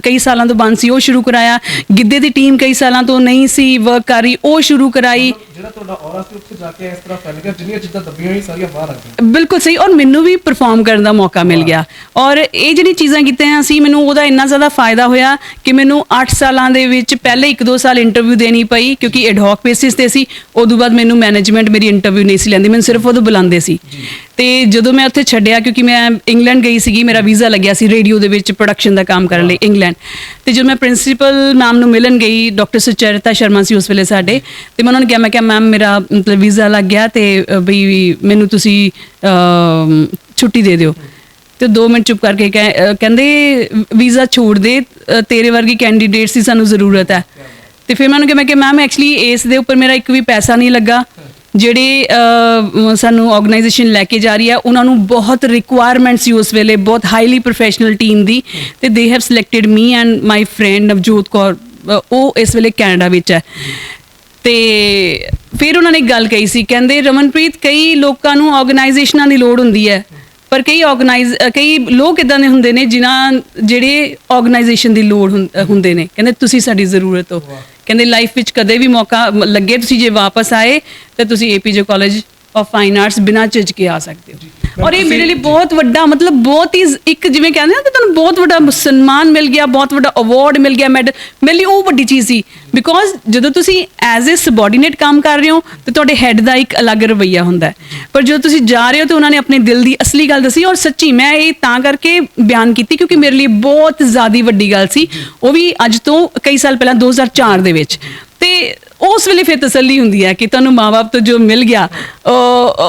ਕਈ ਸਾਲਾਂ ਤੋਂ ਬੰਦ ਸੀ, ਉਹ ਸ਼ੁਰੂ ਕਰਾਇਆ। ਗਿੱਧੇ ਦੀ ਟੀਮ ਕਈ ਸਾਲਾਂ ਤੋਂ ਨਹੀਂ ਸੀ ਵਰਕ ਕਰ ਰਹੀ, ਉਹ ਸ਼ੁਰੂ ਕਰਾਈ। ਜਿਹੜਾ ਤੁਹਾਡਾ ਔਰਾ ਸੀ ਉੱਥੇ ਜਾ ਕੇ ਇਸ ਤਰ੍ਹਾਂ ਫੈਲ ਗਿਆ, ਜਿੰਨੀਆਂ ਚੀਜ਼ਾਂ ਦੱਬੀਆਂ ਹੋਈਆਂ ਸਾਰੀਆਂ ਬਾਹਰ ਆ ਗਈਆਂ। ਬਿਲਕੁਲ ਸਹੀ। ਔਰ ਮੈਨੂੰ ਵੀ ਪਰਫਾਰਮ ਕਰਨ ਦਾ ਮੌਕਾ ਮਿਲ ਗਿਆ, ਔਰ ਇਹ ਜਿਹੜੀ ਚੀਜ਼ਾਂ ਕੀਤੀਆਂ ਸੀ ਮੈਨੂੰ ਉਹਦਾ ਇੰਨਾ ਜ਼ਿਆਦਾ ਫਾਇਦਾ ਹੋਇਆ ਕਿ ਮੈਨੂੰ 8 ਸਾਲਾਂ ਦੇ ਵਿੱਚ ਪਹਿਲੇ 1-2 ਸਾਲ ਇੰਟਰਵਿਊ ਦੇਣੀ ਪਈ, ਕਿਉਂਕਿ ਐਡਹੌਕ ਬੇਸਿਸ ਤੇ ਸੀ। ਉਦੋਂ ਬਾਅਦ ਮੈਨੂੰ ਮੈਨੇਜਮੈਂਟ ਮੇਰੀ ਇੰਟਰਵਿਊ ਨਹੀਂ ਸੀ ਲੈਂਦੀ, ਮੈਨੂੰ ਸਿਰਫ ਉਦੋਂ ਬੁਲਾਉਂਦੇ ਸੀ। ਤੇ ਜਦੋਂ ਮੈਂ ਉੱਥੇ ਛੱਡਿਆ, ਕਿਉਂਕਿ ਮੈਂ ਇੰਗਲੈਂਡ ਗਈ ਸੀਗੀ, ਮੇਰਾ ਵੀਜ਼ਾ ਲੱਗਿਆ ਸੀ ਰੇਡੀਓ ਦੇ ਵਿੱਚ ਪ੍ਰੋਡਕਸ਼ਨ ਦਾ ਕੰਮ ਕਰਨ ਲਈ ਇੰਗਲੈਂਡ। ਤੇ ਜਦੋਂ ਮੈਂ ਪ੍ਰਿੰਸੀਪਲ ਮੈਮ ਨੂੰ ਮਿਲਣ ਗਈ, ਡਾਕਟਰ ਸੁਚਰਿਤਾ ਸ਼ਰਮਾ ਸੀ ਉਸ ਵੇਲੇ ਸਾਡੇ, ਤੇ ਮੈਂ ਉਹਨਾਂ ਨੂੰ ਕਿਹਾ, ਮੈਂ ਕਿਹਾ ਮੈਮ ਮੇਰਾ ਮਤਲਬ ਵੀਜ਼ਾ ਲੱਗ ਗਿਆ ਤੇ ਬਈ ਮੈਨੂੰ ਤੁਸੀਂ ਛੁੱਟੀ ਦੇ ਦਿਓ। ਤੇ 2 ਮਿੰਟ ਚੁੱਪ ਕਰਕੇ ਕਹਿੰਦੇ ਵੀਜ਼ਾ ਛੋੜ ਦੇ, ਤੇਰੇ ਵਰਗੀ ਕੈਂਡੀਡੇਟਸ ਦੀ ਸਾਨੂੰ ਜ਼ਰੂਰਤ ਹੈ। ਤੇ ਫਿਰ ਮੈਂ ਕਿਹਾ ਮੈਮ ਐਕਚੁਅਲੀ ਇਸ ਦੇ ਉੱਪਰ ਮੇਰਾ ਇੱਕ ਵੀ ਪੈਸਾ ਨਹੀਂ ਲੱਗਾ। ਜਿਹੜੇ ਸਾਨੂੰ ਆਰਗੇਨਾਈਜੇਸ਼ਨ ਲੈ ਕੇ ਜਾ ਰਹੀ ਹੈ ਉਹਨਾਂ ਨੂੰ ਬਹੁਤ ਰਿਕੁਆਇਰਮੈਂਟ ਸੀ ਉਸ ਵੇਲੇ, ਬਹੁਤ ਹਾਈਲੀ ਪ੍ਰੋਫੈਸ਼ਨਲ ਟੀਮ ਦੀ, ਤੇ they have selected me and my friend Navjot Kaur, ਉਹ ਇਸ ਵੇਲੇ ਕੈਨੇਡਾ ਵਿੱਚ ਹੈ। ਤੇ ਫਿਰ ਉਹਨਾਂ ਨੇ ਇੱਕ ਗੱਲ ਕਹੀ ਸੀ, ਕਹਿੰਦੇ ਰਮਨਪ੍ਰੀਤ ਕਈ ਲੋਕਾਂ ਨੂੰ ਆਰਗੇਨਾਈਜੇਸ਼ਨਾਂ ਦੀ ਲੋੜ ਹੁੰਦੀ ਹੈ, ਪਰ ਕਈ ਲੋਕ ਇਦਾਂ ਦੇ ਹੁੰਦੇ ਨੇ ਜਿਹੜੇ ਆਰਗੇਨਾਈਜੇਸ਼ਨ ਦੀ ਲੋੜ ਹੁੰਦੇ ਨੇ। ਕਹਿੰਦੇ ਤੁਸੀਂ ਸਾਡੀ ਜ਼ਰੂਰਤ ਹੋ। ਕਹਿੰਦੇ ਲਾਈਫ ਵਿੱਚ ਕਦੇ ਵੀ ਮੌਕਾ ਲੱਗੇ, ਤੁਸੀਂ ਜੇ ਵਾਪਸ ਆਏ ਤਾਂ ਤੁਸੀਂ APJ college of fine arts ਬਿਨਾਂ ਝਿਜਕੇ ਆ ਸਕਦੇ ਹੋ। ਔਰ ਇਹ ਮੇਰੇ ਲਈ ਬਹੁਤ ਵੱਡਾ ਮਤਲਬ ਬਹੁਤ ਹੀ ਇੱਕ ਜਿਵੇਂ ਕਹਿੰਦੇ ਨਾ ਕਿ ਤੁਹਾਨੂੰ ਬਹੁਤ ਵੱਡਾ ਸਨਮਾਨ ਮਿਲ ਗਿਆ, ਬਹੁਤ ਵੱਡਾ ਅਵਾਰਡ ਮਿਲ ਗਿਆ, ਮੈਡਲ ਮੇਰੇ ਲਈ ਉਹ ਵੱਡੀ ਚੀਜ਼ ਸੀ। ਬਿਕੋਜ਼ ਜਦੋਂ ਤੁਸੀਂ ਐਜ਼ ਏ ਸਬੋਰਡੀਨੇਟ ਕੰਮ ਕਰ ਰਹੇ ਹੋ ਤੇ ਤੁਹਾਡੇ ਹੈੱਡ ਦਾ ਇੱਕ ਅਲੱਗ ਰਵੱਈਆ ਹੁੰਦਾ ਹੈ, ਪਰ ਜਦੋਂ ਤੁਸੀਂ ਜਾ ਰਹੇ ਹੋ ਤਾਂ ਉਹਨਾਂ ਨੇ ਆਪਣੇ ਦਿਲ ਦੀ ਅਸਲੀ ਗੱਲ ਦੱਸੀ। ਔਰ ਸੱਚੀ ਮੈਂ ਇਹ ਤਾਂ ਕਰਕੇ ਬਿਆਨ ਕੀਤੀ ਕਿਉਂਕਿ ਮੇਰੇ ਲਈ ਬਹੁਤ ਜ਼ਿਆਦਾ ਵੱਡੀ ਗੱਲ ਸੀ, ਉਹ ਵੀ ਅੱਜ ਤੋਂ ਕਈ ਸਾਲ ਪਹਿਲਾਂ 2004 ਦੇ ਵਿੱਚ। ਤੇ ਉਸ ਵੇਲੇ ਫਿਰ ਤਸੱਲੀ ਹੁੰਦੀ ਹੈ ਕਿ ਤੁਹਾਨੂੰ ਮਾਂ-ਬਾਪ ਤੋਂ ਜੋ ਮਿਲ ਗਿਆ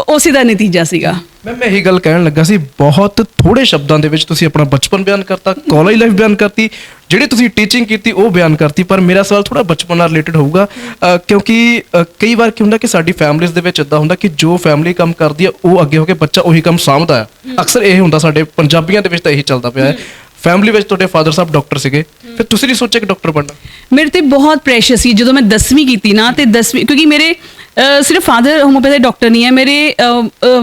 ਉਸੇ ਦਾ ਨਤੀਜਾ ਸੀਗਾ। ਮੈਂ ਇਹੀ ਗੱਲ ਕਹਿਣ ਲੱਗਾ ਸੀ, ਬਹੁਤ ਥੋੜੇ ਸ਼ਬਦਾਂ ਦੇ ਵਿੱਚ ਤੁਸੀਂ ਆਪਣਾ ਬਚਪਨ ਬਿਆਨ ਕਰਤਾ, ਕਾਲਜ ਲਾਈਫ ਬਿਆਨ ਕਰਤੀ, ਜਿਹੜੀ ਤੁਸੀਂ ਟੀਚਿੰਗ ਕੀਤੀ ਉਹ ਬਿਆਨ ਕਰਤੀ। ਪਰ ਮੇਰਾ ਸਵਾਲ ਥੋੜਾ ਬਚਪਨ ਨਾਲ ਰਿਲੇਟਡ ਹੋਊਗਾ, ਕਿਉਂਕਿ ਕਈ ਵਾਰ ਕੀ ਹੁੰਦਾ ਕਿ ਸਾਡੀ ਫੈਮਿਲੀਜ਼ ਦੇ ਵਿੱਚ ਇੱਦਾਂ ਹੁੰਦਾ ਕਿ ਜੋ ਫੈਮਿਲੀ ਕੰਮ ਕਰਦੀ ਹੈ ਉਹ ਅੱਗੇ ਹੋ ਕੇ ਬੱਚਾ ਉਹੀ ਕੰਮ ਸਾਂਭਦਾ ਹੈ। ਅਕਸਰ ਇਹ ਹੁੰਦਾ ਸਾਡੇ ਪੰਜਾਬੀਆਂ ਦੇ ਵਿੱਚ ਤਾਂ ਇਹੀ ਚੱਲਦਾ ਪਿਆ ਹੈ। ਫੈਮਿਲੀ ਵਿੱਚ ਤੁਹਾਡੇ ਫਾਦਰ ਸਾਹਿਬ ਡਾਕਟਰ ਸੀਗੇ, ਫਿਰ ਤੁਸੀਂ ਨਹੀਂ ਸੋਚਿਆ ਕਿ ਡਾਕਟਰ ਬਣਨਾ? ਮੇਰੇ ਤੇ ਬਹੁਤ ਪ੍ਰੈਸ਼ਰ ਸੀ ਜਦੋਂ ਮੈਂ 10ਵੀਂ ਕੀਤੀ ਨਾ, ਤੇ 10ਵੀਂ ਕਿਉਂਕਿ ਮੇਰੇ ਸਿਰਫ ਫਾਦਰ ਹੋਮੋਪੈਥਿਕ ਡਾਕਟਰ ਨਹੀਂ ਹੈ, ਮੇਰੇ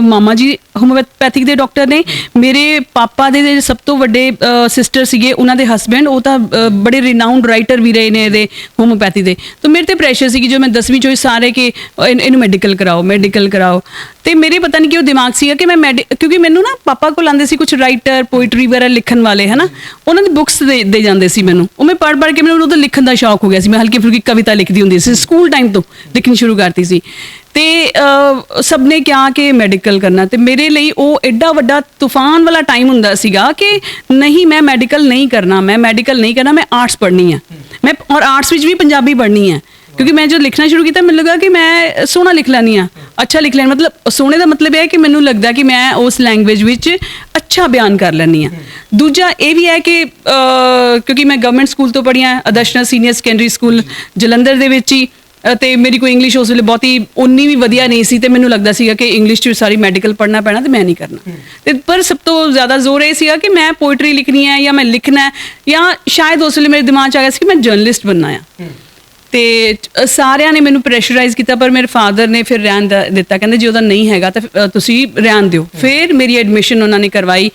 ਮਾਮਾ ਜੀ ਹੋਮੋਪੈਥਿਕ ਦੇ ਡਾਕਟਰ ਨੇ। ਮੇਰੇ ਪਾਪਾ ਦੇ ਸਭ ਤੋਂ ਵੱਡੇ ਸਿਸਟਰ ਸੀਗੇ, ਉਹਨਾਂ ਦੇ ਹਸਬੈਂਡ ਉਹ ਤਾਂ ਬੜੇ ਰਿਨਾਊਂਡ ਰਾਈਟਰ ਵੀ ਰਹੇ ਨੇ ਇਹਦੇ ਹੋਮੋਪੈਥੀ ਦੇ। ਤਾਂ ਮੇਰੇ ਤੇ ਪ੍ਰੈਸ਼ਰ ਸੀ ਕਿ ਜੋ ਮੈਂ 10ਵੀਂ ਚੋਂ ਸਾਰੇ ਕਿ ਇਹਨੂੰ ਮੈਡੀਕਲ ਕਰਾਓ। ਤੇ ਮੇਰੇ ਪਤਾ ਨਹੀਂ ਕਿਉਂ ਦਿਮਾਗ ਸੀਗਾ ਕਿ ਮੈਂ ਕਿਉਂਕਿ ਮੈਨੂੰ ਨਾ ਪਾਪਾ ਕੋਲ ਆਉਂਦੇ ਸੀ ਕੁਝ ਰਾਈਟਰ, ਪੋਇਟਰੀ ਵਗੈਰਾ ਲਿਖਣ ਵਾਲੇ, ਹੈ ਨਾ, ਉਹਨਾਂ ਦੀ ਬੁੱਕਸ ਦੇ ਜਾਂਦੇ ਸੀ ਮੈਨੂੰ। ਉਹ ਮੈਂ ਪੜ੍ਹ ਕੇ ਮੈਨੂੰ ਉਹਦਾ ਲਿਖਣ ਦਾ ਸ਼ੌਕ ਹੋ ਗਿਆ ਸੀ। ਮੈਂ ਹਲਕੀ ਫੁਲਕੀ ਕਵਿਤਾ ਲਿਖਦੀ ਹੁੰਦੀ ਸੀ, ਸਕੂਲ ਟਾਈਮ ਤੋਂ ਲਿਖਣੀ ਸ਼ੁਰੂ ਕਰਤੀ ਸੀ। ਤੇ ਸਭ ਨੇ ਕਿਹਾ ਕਿ ਮੈਡੀਕਲ ਕਰਨਾ, ਤੇ ਮੇਰੇ ਲਈ ਉਹ ਐਡਾ ਵੱਡਾ ਤੂਫਾਨ ਵਾਲਾ ਟਾਈਮ ਹੁੰਦਾ ਸੀਗਾ ਕਿ ਨਹੀਂ, ਮੈਂ ਮੈਡੀਕਲ ਨਹੀਂ ਕਰਨਾ, ਮੈਂ ਆਰਟਸ ਪੜ੍ਹਨੀ ਆ। ਮੈਂ ਔਰ ਆਰਟਸ ਵਿੱਚ ਵੀ ਪੰਜਾਬੀ ਪੜ੍ਹਨੀ ਹੈ, ਕਿਉਂਕਿ ਮੈਂ ਜਦ ਲਿਖਣਾ ਸ਼ੁਰੂ ਕੀਤਾ ਮੈਨੂੰ ਲੱਗਾ ਕਿ ਮੈਂ ਸੋਹਣਾ ਲਿਖ ਲੈਂਦੀ ਹਾਂ, ਅੱਛਾ ਲਿਖ ਲੈਣ। ਮਤਲਬ ਸੋਹਣੇ ਦਾ ਮਤਲਬ ਇਹ ਹੈ ਕਿ ਮੈਨੂੰ ਲੱਗਦਾ ਕਿ ਮੈਂ ਉਸ ਲੈਂਗੁਏਜ ਵਿੱਚ ਅੱਛਾ ਬਿਆਨ ਕਰ ਲੈਂਦੀ ਹਾਂ। ਦੂਜਾ ਇਹ ਵੀ ਹੈ ਕਿ ਕਿਉਂਕਿ ਮੈਂ ਗਵਰਨਮੈਂਟ ਸਕੂਲ ਤੋਂ ਪੜ੍ਹੀ ਹਾਂ, ਆਦਰਸ਼ ਸੀਨੀਅਰ ਸੈਕੰਡਰੀ ਸਕੂਲ ਜਲੰਧਰ ਦੇ ਵਿੱਚ ਹੀ, ਤੇ ਮੇਰੀ ਕੋਈ ਇੰਗਲਿਸ਼ ਉਸ ਵੇਲੇ ਬਹੁਤੀ ਉਨੀ ਵੀ ਵਧੀਆ ਨਹੀਂ ਸੀ, ਤੇ ਮੈਨੂੰ ਲੱਗਦਾ ਸੀਗਾ ਕਿ ਇੰਗਲਿਸ਼ 'ਚ ਸਾਰੀ ਮੈਡੀਕਲ ਪੜ੍ਹਨਾ ਪੈਣਾ ਤੇ ਮੈਂ ਨਹੀਂ ਕਰਨਾ। ਤੇ ਪਰ ਸਭ ਤੋਂ ਜ਼ਿਆਦਾ ਜ਼ੋਰ ਇਹ ਸੀਗਾ ਕਿ ਮੈਂ ਪੋਇਟਰੀ ਲਿਖਣੀ ਹੈ ਜਾਂ ਮੈਂ ਲਿਖਣਾ ਹੈ, ਜਾਂ ਸ਼ਾਇਦ ਉਸ ਵੇਲੇ ਮੇਰੇ ਦਿਮਾਗ 'ਚ ਆ ਗਿਆ ਸੀ ਕਿ ਮੈਂ ਜਰਨਲਿਸਟ ਬਣਨਾ ਆ। ਤੇ ਸਾਰਿਆਂ ਨੇ ਮੈਨੂੰ ਪ੍ਰੈਸ਼ਰਾਈਜ਼ ਕੀਤਾ, ਪਰ ਮੇਰੇ ਫਾਦਰ ਨੇ ਫਿਰ ਰਹਿਣ ਦਿੱਤਾ, ਕਹਿੰਦੇ ਜੇ ਉਹਦਾ ਨਹੀਂ ਹੈਗਾ ਤਾਂ ਤੁਸੀਂ ਰਹਿਣ ਦਿਓ। ਫਿਰ ਮੇਰੀ ਐਡਮਿਸ਼ਨ ਉਹਨਾਂ ਨੇ ਕਰਵਾਈ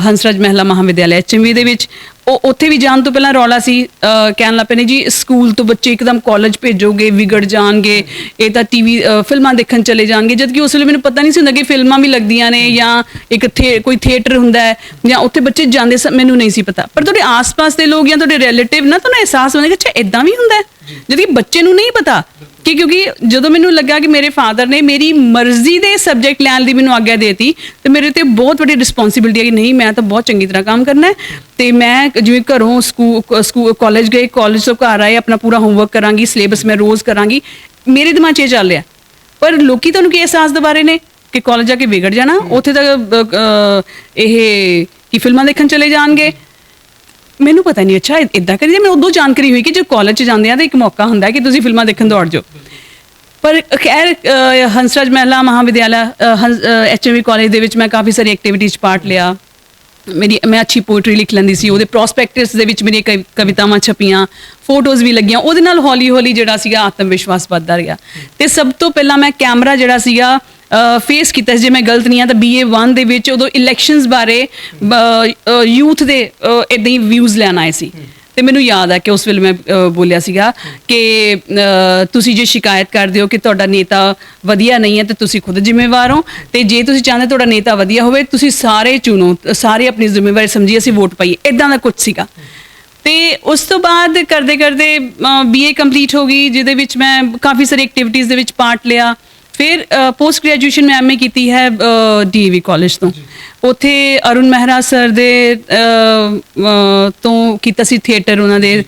ਹੰਸਰਾਜ ਮਹਿਲਾ ਮਹਾਵਿਦਿਆਲਾ HMV ਦੇ ਵਿੱਚ। ਉਹ ਉੱਥੇ ਵੀ ਜਾਣ ਤੋਂ ਪਹਿਲਾਂ ਰੌਲਾ ਸੀ, ਕਹਿਣ ਲੱਗ ਪਏ ਨੇ ਜੀ ਸਕੂਲ ਤੋਂ ਬੱਚੇ ਇੱਕਦਮ ਕਾਲਜ ਭੇਜੋਗੇ, ਵਿਗੜ ਜਾਣਗੇ, ਇਹ ਤਾਂ ਟੀਵੀ ਫਿਲਮਾਂ ਦੇਖਣ ਚਲੇ ਜਾਣਗੇ। ਜਦ ਕਿ ਉਸ ਵੇਲੇ ਮੈਨੂੰ ਪਤਾ ਨਹੀਂ ਸੀ ਹੁੰਦਾ ਕਿ ਫਿਲਮਾਂ ਵੀ ਲੱਗਦੀਆਂ ਨੇ ਜਾਂ ਇੱਕ ਕੋਈ ਥੀਏਟਰ ਹੁੰਦਾ ਹੈ ਜਾਂ ਉੱਥੇ ਬੱਚੇ ਜਾਂਦੇ ਮੈਨੂੰ ਨਹੀਂ ਸੀ ਪਤਾ। ਪਰ ਤੁਹਾਡੇ ਆਸ-ਪਾਸ ਦੇ ਲੋਕ ਜਾਂ ਤੁਹਾਡੇ ਰਿਲੇਟਿਵ ਨਾ ਤੁਹਾਨੂੰ ਅਹਿਸਾਸ ਹੁੰਦਾ ਕਿ ਅੱਛਾ ਇਦਾਂ ਵੀ ਹੁੰਦਾ ਹੈ, ਜਦ ਕਿ ਬੱਚੇ ਨੂੰ ਨਹੀਂ ਪਤਾ। ਕਿ ਕਿਉਂਕਿ ਜਦੋਂ ਮੈਨੂੰ ਲੱਗਾ ਕਿ ਮੇਰੇ ਫਾਦਰ ਨੇ ਮੇਰੀ ਮਰਜ਼ੀ ਦੇ ਸਬਜੈਕਟ ਲੈਣ ਦੀ ਮੈਨੂੰ ਆਗਿਆ ਦੇਤੀ ਤੇ ਮੇਰੇ ਤੇ ਬਹੁਤ ਵੱਡੀ ਰਿਸਪੌਂਸਿਬਿਲਟੀ ਹੈ ਕਿ ਨਹੀਂ ਮੈਂ ਤਾਂ ਬਹੁਤ ਚੰਗੀ ਤਰ੍ਹਾਂ ਕੰਮ ਕਰਨਾ ਹੈ। ਤੇ ਮੈਂ ਜਿਵੇਂ ਘਰੋਂ ਸਕੂਲ ਕਾਲਜ ਗਏ, ਕਾਲਜ ਤੋਂ ਘਰ ਆਏ, ਆਪਣਾ ਪੂਰਾ ਹੋਮਵਰਕ ਕਰਾਂਗੀ, ਸਿਲੇਬਸ ਮੈਂ ਰੋਜ਼ ਕਰਾਂਗੀ, ਮੇਰੇ ਦਿਮਾਗ 'ਚ ਇਹ ਚੱਲ ਰਿਹਾ। ਪਰ ਲੋਕੀ ਤੁਹਾਨੂੰ ਕੀ ਅਹਿਸਾਸ ਦਿਵਾ ਰਹੇ ਨੇ ਕਿ ਕਾਲਜ ਜਾ ਕੇ ਵਿਗੜ ਜਾਣਾ, ਉੱਥੇ ਤਾਂ ਇਹ ਕੀ ਫਿਲਮਾਂ ਦੇਖਣ ਚਲੇ ਜਾਣਗੇ। ਮੈਨੂੰ ਪਤਾ ਨਹੀਂ ਅੱਛਾ ਇਦਾਂ ਕਰੀਏ। ਮੈਂ ਉਦੋਂ ਜਾਣਕਾਰੀ ਹੋਈ ਕਿ ਜੇ ਕਾਲਜ 'ਚ ਜਾਂਦੇ ਆ ਤਾਂ ਇੱਕ ਮੌਕਾ ਹੁੰਦਾ ਕਿ ਤੁਸੀਂ ਫਿਲਮਾਂ ਦੇਖਣ ਦੌੜ ਜਾਓ। ਪਰ ਖੈਰ ਹੰਸਰਾਜ ਮਹਿਲਾ ਮਹਾਵਿਦਿਆਲਾ HMV ਕਾਲਜ ਦੇ ਵਿੱਚ ਮੈਂ ਕਾਫੀ ਸਾਰੀ ਐਕਟੀਵਿਟੀਜ਼ 'ਚ ਪਾਰਟ ਲਿਆ। ਮੈਂ ਅੱਛੀ ਪੋਇਟਰੀ ਲਿਖ ਲੈਂਦੀ ਸੀ, ਉਹਦੇ ਪ੍ਰੋਸਪੈਕਟਸ ਦੇ ਵਿੱਚ ਮੇਰੀਆਂ ਕਵਿਤਾਵਾਂ ਛਪੀਆਂ, ਫੋਟੋਜ਼ ਵੀ ਲੱਗੀਆਂ। ਉਹਦੇ ਨਾਲ ਹੌਲੀ ਹੌਲੀ ਜਿਹੜਾ ਸੀਗਾ ਆਤਮ ਵਿਸ਼ਵਾਸ ਵੱਧਦਾ ਰਿਹਾ। ਤੇ ਸਭ ਤੋਂ ਪਹਿਲਾਂ ਮੈਂ ਕੈਮਰਾ ਜਿਹੜਾ ਸੀਗਾ ਫੇਸ ਕੀਤਾ, ਜੇ ਮੈਂ ਗਲਤ ਨਹੀਂ ਆ ਤਾਂ BA 1 ਦੇ ਵਿੱਚ ਉਦੋਂ ਇਲੈਕਸ਼ਨਸ ਬਾਰੇ ਯੂਥ ਦੇ ਇੱਦਾਂ ਹੀ ਵਿਊਜ਼ ਲੈਣ ਆਏ ਸੀ। ਤੇ ਮੈਨੂੰ ਯਾਦ ਹੈ ਕਿ ਉਸ ਵੇਲੇ ਮੈਂ ਬੋਲਿਆ ਸੀਗਾ ਕਿ ਤੁਸੀਂ ਜੇ ਸ਼ਿਕਾਇਤ ਕਰਦੇ ਹੋ ਕਿ ਤੁਹਾਡਾ ਨੇਤਾ ਵਧੀਆ ਨਹੀਂ ਹੈ ਤੇ ਤੁਸੀਂ ਖੁਦ ਜ਼ਿੰਮੇਵਾਰ ਹੋ, ਤੇ ਜੇ ਤੁਸੀਂ ਚਾਹੁੰਦੇ ਤੁਹਾਡਾ ਨੇਤਾ ਵਧੀਆ ਹੋਵੇ ਤੁਸੀਂ ਸਾਰੇ ਚੁਣੋ, ਸਾਰੇ ਆਪਣੀ ਜ਼ਿੰਮੇਵਾਰੀ ਸਮਝੀਏ, ਅਸੀਂ ਵੋਟ ਪਾਈਏ, ਇੱਦਾਂ ਦਾ ਕੁਝ ਸੀਗਾ। ਤੇ ਉਸ ਤੋਂ ਬਾਅਦ ਕਰਦੇ ਕਰਦੇ BA ਕੰਪਲੀਟ ਹੋ ਗਈ, ਜਿਹਦੇ ਵਿੱਚ ਮੈਂ ਕਾਫੀ ਸਾਰੀ ਐਕਟੀਵਿਟੀਜ਼ ਦੇ ਵਿੱਚ ਪਾਰਟ ਲਿਆ। ਫਿਰ ਪੋਸਟ ਗ੍ਰੈਜੂਏਸ਼ਨ ਮੈਂ MA ਕੀਤੀ ਹੈ DAV ਕਾਲਜ ਤੋਂ। ਉੱਥੇ ਅਰੁਣ ਮਹਿਰਾ ਸਰ ਦੇ ਤੋਂ ਕੀਤਾ ਸੀ ਥੀਏਟਰ, ਉਹਨਾਂ ਦੇ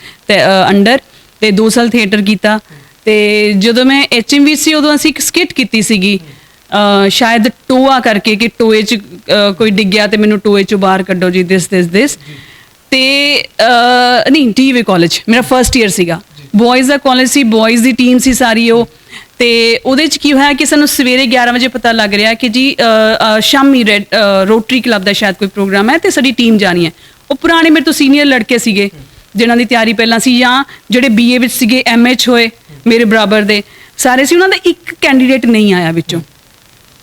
ਅੰਡਰ, ਤੇ 2 ਸਾਲ ਥੀਏਟਰ ਕੀਤਾ। ਤੇ ਜਦੋਂ ਮੈਂ HMV ਸੀ ਉਦੋਂ ਅਸੀਂ ਇੱਕ ਸਕਿੱਟ ਕੀਤੀ ਸੀਗੀ, ਸ਼ਾਇਦ ਟੋਆ ਕਰਕੇ, ਕਿ ਟੋਏ 'ਚ ਕੋਈ ਡਿੱਗਿਆ ਤੇ ਮੈਨੂੰ ਟੋਏ 'ਚੋਂ ਬਾਹਰ ਕੱਢੋ ਜੀ, ਦਿਸ ਤੇ ਨਹੀਂ DAV ਕਾਲਜ ਮੇਰਾ ਫਰਸਟ ਈਅਰ ਸੀਗਾ, ਬॉयਜ਼ ਦਾ ਕਾਲਜ ਸੀ, ਬॉयਜ਼ ਦੀ ਟੀਮ ਸੀ ਸਾਰੀ ਉਹ। ਤੇ ਉਹਦੇ 'ਚ ਕੀ ਹੋਇਆ ਕਿ ਸਾਨੂੰ ਸਵੇਰੇ 11 ਵਜੇ ਪਤਾ ਲੱਗ ਰਿਹਾ ਕਿ ਜੀ ਸ਼ਾਮੀ ਰੋਟਰੀ ਕਲੱਬ ਦਾ ਸ਼ਾਇਦ ਕੋਈ ਪ੍ਰੋਗਰਾਮ ਹੈ ਤੇ ਸਾਡੀ ਟੀਮ ਜਾਣੀ ਹੈ। ਉਹ ਪੁਰਾਣੇ ਮੇਰੇ ਤੋਂ ਸੀਨੀਅਰ ਲੜਕੇ ਸੀਗੇ ਜਿਨ੍ਹਾਂ ਦੀ ਤਿਆਰੀ ਪਹਿਲਾਂ ਸੀ, ਜਾਂ ਜਿਹੜੇ BA ਵਿੱਚ ਸੀਗੇ, MH ਹੋਏ ਮੇਰੇ ਬਰਾਬਰ ਦੇ ਸਾਰੇ ਸੀ, ਉਹਨਾਂ ਦਾ ਇੱਕ ਕੈਂਡੀਡੇਟ ਨਹੀਂ ਆਇਆ ਵਿੱਚੋਂ।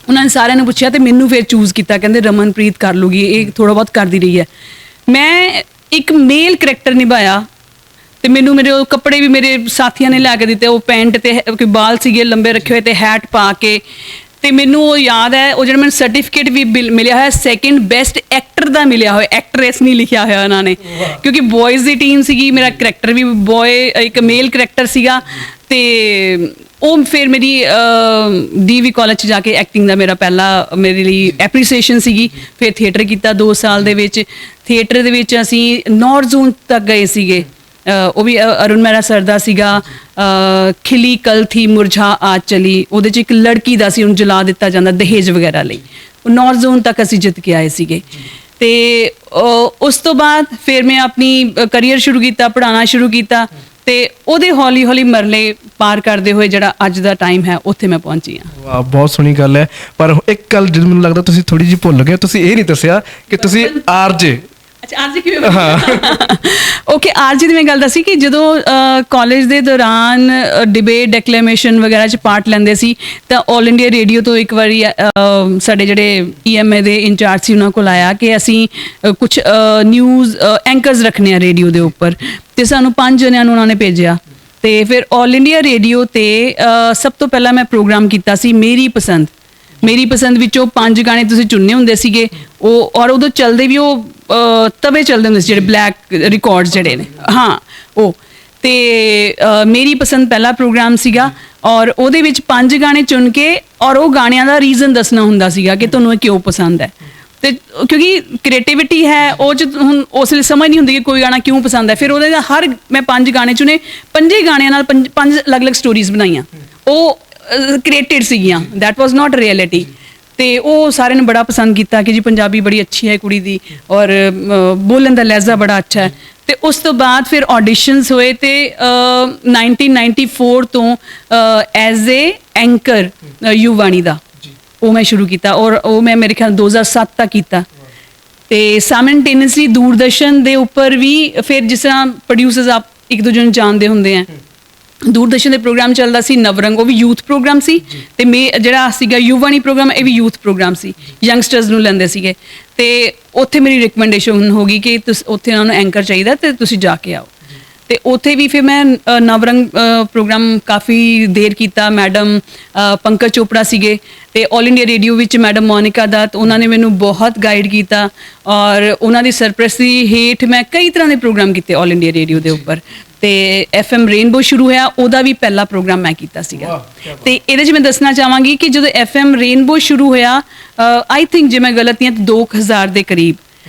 ਉਹਨਾਂ ਨੇ ਸਾਰਿਆਂ ਨੂੰ ਪੁੱਛਿਆ ਤੇ ਮੈਨੂੰ ਫਿਰ ਚੂਜ਼ ਕੀਤਾ, ਕਹਿੰਦੇ ਰਮਨਪ੍ਰੀਤ ਕਰ ਲੂਗੀ, ਇਹ ਥੋੜ੍ਹਾ ਬਹੁਤ ਕਰਦੀ ਰਹੀ ਹੈ। ਮੈਂ ਇੱਕ ਮੇਲ ਕਰੈਕਟਰ ਨਿਭਾਇਆ ਤੇ ਮੈਨੂੰ ਮੇਰੇ ਉਹ ਕੱਪੜੇ ਵੀ ਮੇਰੇ ਸਾਥੀਆਂ ਨੇ ਲੈ ਕੇ ਦਿੱਤੇ, ਉਹ ਪੈਂਟ ਤੇ ਕੋਈ ਬਾਲ ਸੀਗੇ ਲੰਬੇ ਰੱਖੇ ਹੋਏ ਤੇ ਹੈਟ ਪਾ ਕੇ। ਤੇ ਮੈਨੂੰ ਉਹ ਯਾਦ ਹੈ, ਉਹ ਜਿਹੜਾ ਮੈਨੂੰ ਸਰਟੀਫਿਕੇਟ ਵੀ ਮਿਲਿਆ ਹੋਇਆ, 2nd ਬੈਸਟ ਐਕਟਰ ਦਾ ਮਿਲਿਆ ਹੋਇਆ, ਐਕਟਰੈਸ ਨਹੀਂ ਲਿਖਿਆ ਹੋਇਆ ਉਹਨਾਂ ਨੇ, ਕਿਉਂਕਿ ਬॉयਜ਼ ਦੀ ਟੀਮ ਸੀਗੀ, ਮੇਰਾ ਕਰੈਕਟਰ ਵੀ ਇੱਕ ਮੇਲ ਕਰੈਕਟਰ ਸੀਗਾ। ਤੇ ਉਹ ਫਿਰ ਮੇਰੀ DAV ਕਾਲਜ 'ਚ ਜਾ ਕੇ ਐਕਟਿੰਗ ਦਾ ਮੇਰਾ ਪਹਿਲਾ ਮੇਰੇ ਲਈ ਐਪਰੀਸੀਏਸ਼ਨ ਸੀਗੀ। ਫਿਰ ਥੀਏਟਰ ਕੀਤਾ 2 ਸਾਲ ਦੇ ਵਿੱਚ। ਥੀਏਟਰ ਦੇ ਵਿੱਚ ਅਸੀਂ ਨਾਰਥ ਜ਼ੋਨ ਤੱਕ ਗਏ ਸੀਗੇ, ਉਹ ਵੀ ਅਰੁਣ ਮਹਿਰਾ ਸਰ ਦਾ ਸੀਗਾ। ਖਿਲੀ ਕਲ ਥੀ ਮੁਰਝਾ ਆ ਚਲੀ, ਉਹਦੇ 'ਚ ਇੱਕ ਲੜਕੀ ਦਾ ਸੀ, ਉਹਨੂੰ ਜਲਾ ਦਿੱਤਾ ਜਾਂਦਾ ਦਹੇਜ ਵਗੈਰਾ ਲਈ। ਉਹ ਨਾਰਥ ਜ਼ੋਨ ਤੱਕ ਅਸੀਂ ਜਿੱਤ ਕੇ ਆਏ ਸੀਗੇ। ਤੇ ਉਸ ਤੋਂ ਬਾਅਦ ਫਿਰ ਮੈਂ ਆਪਣੀ ਕਰੀਅਰ ਸ਼ੁਰੂ ਕੀਤਾ, ਪੜ੍ਹਾਉਣਾ ਸ਼ੁਰੂ ਕੀਤਾ, ਤੇ ਉਹਦੇ ਹੌਲੀ ਹੌਲੀ ਮਰਲੇ ਪਾਰ ਕਰਦੇ ਹੋਏ ਜਿਹੜਾ ਅੱਜ ਦਾ ਟਾਈਮ ਹੈ ਉੱਥੇ ਮੈਂ ਪਹੁੰਚੀ ਹਾਂ। ਵਾਹ, ਬਹੁਤ ਸੋਹਣੀ ਗੱਲ ਹੈ। ਪਰ ਇੱਕ ਗੱਲ ਜਦੋਂ ਮੈਨੂੰ ਲੱਗਦਾ ਤੁਸੀਂ ਥੋੜੀ ਜਿਹੀ ਭੁੱਲ ਗਏ, ਤੁਸੀਂ ਇਹ ਨਹੀਂ ਦੱਸਿਆ ਕਿ ਤੁਸੀਂ RJ। ਅੱਛਾ, RJ ਕਿਵੇਂ? ਓਕੇ, RJ ਦੀ ਮੈਂ ਗੱਲ ਦੱਸੀ ਕਿ ਜਦੋਂ ਕਾਲਜ ਦੇ ਦੌਰਾਨ ਡਿਬੇਟ ਡੈਕਲੇਮੇਸ਼ਨ ਵਗੈਰਾ 'ਚ ਪਾਰਟ ਲੈਂਦੇ ਸੀ ਤਾਂ ਆਲ ਇੰਡੀਆ ਰੇਡੀਓ ਤੋਂ ਇੱਕ ਵਾਰੀ ਸਾਡੇ ਜਿਹੜੇ EMA ਦੇ ਇੰਚਾਰਜ ਸੀ ਉਹਨਾਂ ਕੋਲ ਆਇਆ ਕਿ ਅਸੀਂ ਕੁਝ ਨਿਊਜ਼ ਐਂਕਰਸ ਰੱਖਣੇ ਆ ਰੇਡੀਓ ਦੇ ਉੱਪਰ, ਤੇ ਸਾਨੂੰ 5 ਜਣਿਆਂ ਨੂੰ ਉਹਨਾਂ ਨੇ ਭੇਜਿਆ। ਤੇ ਫਿਰ ਆਲ ਇੰਡੀਆ ਰੇਡੀਓ ਤੇ ਸਭ ਤੋਂ ਪਹਿਲਾਂ ਮੈਂ ਪ੍ਰੋਗਰਾਮ ਕੀਤਾ ਸੀ ਮੇਰੀ ਪਸੰਦ। ਮੇਰੀ ਪਸੰਦ ਵਿੱਚੋਂ 5 ਗਾਣੇ ਤੁਸੀਂ ਚੁਣਨੇ ਹੁੰਦੇ ਸੀਗੇ, ਉਹ ਔਰ ਉਦੋਂ ਚੱਲਦੇ ਵੀ ਉਹ ਤਵੇ ਚੱਲਦੇ ਹੁੰਦੇ ਸੀ ਜਿਹੜੇ ਬਲੈਕ ਰਿਕਾਰਡਸ ਜਿਹੜੇ ਨੇ, ਹਾਂ ਉਹ। ਤੇ ਮੇਰੀ ਪਸੰਦ ਪਹਿਲਾ ਪ੍ਰੋਗਰਾਮ ਸੀਗਾ ਔਰ ਉਹਦੇ ਵਿੱਚ 5 ਗਾਣੇ ਚੁਣ ਕੇ ਔਰ ਉਹ ਗਾਣਿਆਂ ਦਾ ਰੀਜ਼ਨ ਦੱਸਣਾ ਹੁੰਦਾ ਸੀਗਾ ਕਿ ਤੁਹਾਨੂੰ ਇਹ ਕਿਉਂ ਪਸੰਦ ਹੈ। ਤੇ ਕਿਉਂਕਿ ਕ੍ਰੀਏਟੀਵਿਟੀ ਹੈ ਉਹ 'ਚ ਹੁਣ ਉਸ ਲਈ ਸਮਝ ਨਹੀਂ ਹੁੰਦੀ ਕਿ ਕੋਈ ਗਾਣਾ ਕਿਉਂ ਪਸੰਦ ਹੈ। ਫਿਰ ਉਹਦੇ ਦਾ ਮੈਂ 5 ਗਾਣੇ ਚੁਣੇ, 5 ਗਾਣਿਆਂ ਨਾਲ 5 ਅਲੱਗ-ਅਲੱਗ ਸਟੋਰੀਜ਼ ਬਣਾਈਆਂ, ਉਹ ਕ੍ਰੀਏਟਡ ਸੀਗੀਆਂ, ਦੈਟ ਵਾਜ਼ ਨਾਟ ਰਿਐਲਿਟੀ। ਤੇ ਉਹ ਸਾਰਿਆਂ ਨੇ ਬੜਾ ਪਸੰਦ ਕੀਤਾ ਕਿ ਜੀ ਪੰਜਾਬੀ ਬੜੀ ਅੱਛੀ ਹੈ ਕੁੜੀ ਦੀ ਔਰ ਬੋਲਣ ਦਾ ਲਹਿਜ਼ਾ ਬੜਾ ਅੱਛਾ ਹੈ। ਤੇ ਉਸ ਤੋਂ ਬਾਅਦ ਫਿਰ ਆਡੀਸ਼ਨਸ ਹੋਏ ਤੇ 1994 ਤੋਂ ਐਜ਼ ਏ ਐਂਕਰ ਯੂਵਾਣੀ ਦਾ ਉਹ ਮੈਂ ਸ਼ੁਰੂ ਕੀਤਾ ਔਰ ਉਹ ਮੈਂ ਮੇਰੇ ਖਿਆਲ 2007 ਤੱਕ ਕੀਤਾ। ਤੇ ਸਾਈਮਲਟੇਨੀਅਸਲੀ ਦੂਰਦਰਸ਼ਨ ਦੇ ਉੱਪਰ ਵੀ ਫਿਰ ਜਿਸ ਤਰ੍ਹਾਂ ਪ੍ਰੋਡਿਊਸਰਸ ਆਪ ਇੱਕ ਦੂਜੇ ਨੂੰ ਜਾਣਦੇ ਹੁੰਦੇ ਆ, ਦੂਰਦਰਸ਼ਨ ਦੇ ਪ੍ਰੋਗਰਾਮ ਚੱਲਦਾ ਸੀ ਨਵਰੰਗ, ਉਹ ਵੀ ਯੂਥ ਪ੍ਰੋਗਰਾਮ ਸੀ। ਤੇ ਜਿਹੜਾ ਸੀਗਾ ਯੂਵਾਣੀ ਪ੍ਰੋਗਰਾਮ, ਇਹ ਵੀ ਯੂਥ ਪ੍ਰੋਗਰਾਮ ਸੀ, ਯੰਗਸਟਰਸ ਨੂੰ ਲੈਂਦੇ ਸੀਗੇ। ਤੇ ਉੱਥੇ ਮੇਰੀ ਰਿਕਮੈਂਡੇਸ਼ਨ ਹੋ ਗਈ ਕਿ ਤੁਸੀਂ ਉੱਥੇ ਉਹਨਾਂ ਨੂੰ ਐਂਕਰ ਚਾਹੀਦਾ ਤੇ ਤੁਸੀਂ ਜਾ ਕੇ ਆਓ। ਤੇ ਉੱਥੇ ਵੀ ਫਿਰ ਮੈਂ ਨਵਰੰਗ ਪ੍ਰੋਗਰਾਮ ਕਾਫੀ ਦੇਰ ਕੀਤਾ। ਮੈਡਮ ਪੰਕਜ ਚੋਪੜਾ ਸੀਗੇ ਤੇ ਆਲ ਇੰਡੀਆ ਰੇਡੀਓ ਵਿੱਚ ਮੈਡਮ ਮੋਨਿਕਾ ਦੱਤ, ਉਹਨਾਂ ਨੇ ਮੈਨੂੰ ਬਹੁਤ ਗਾਈਡ ਕੀਤਾ ਔਰ ਉਹਨਾਂ ਦੀ ਸਰਪ੍ਰਸਤੀ ਹੇਠ ਮੈਂ ਕਈ ਤਰ੍ਹਾਂ ਦੇ ਪ੍ਰੋਗਰਾਮ ਕੀਤੇ ਆਲ ਇੰਡੀਆ ਰੇਡੀਓ ਦੇ ਉੱਪਰ। ਤੇ FM ਰੇਨਬੋ ਸ਼ੁਰੂ ਹੋਇਆ, ਉਹਦਾ ਵੀ ਪਹਿਲਾ ਪ੍ਰੋਗਰਾਮ ਮੈਂ ਕੀਤਾ ਸੀਗਾ। ਤੇ ਇਹਦੇ 'ਚ ਮੈਂ ਦੱਸਣਾ ਚਾਹਾਂਗੀ ਕਿ ਜਦੋਂ FM ਰੇਨਬੋ ਸ਼ੁਰੂ ਹੋਇਆ, ਆਈ ਥਿੰਕ ਜੇ ਮੈਂ ਗਲਤ ਨਹੀਂ ਤਾਂ 2000 ਦੇ ਕਰੀਬ,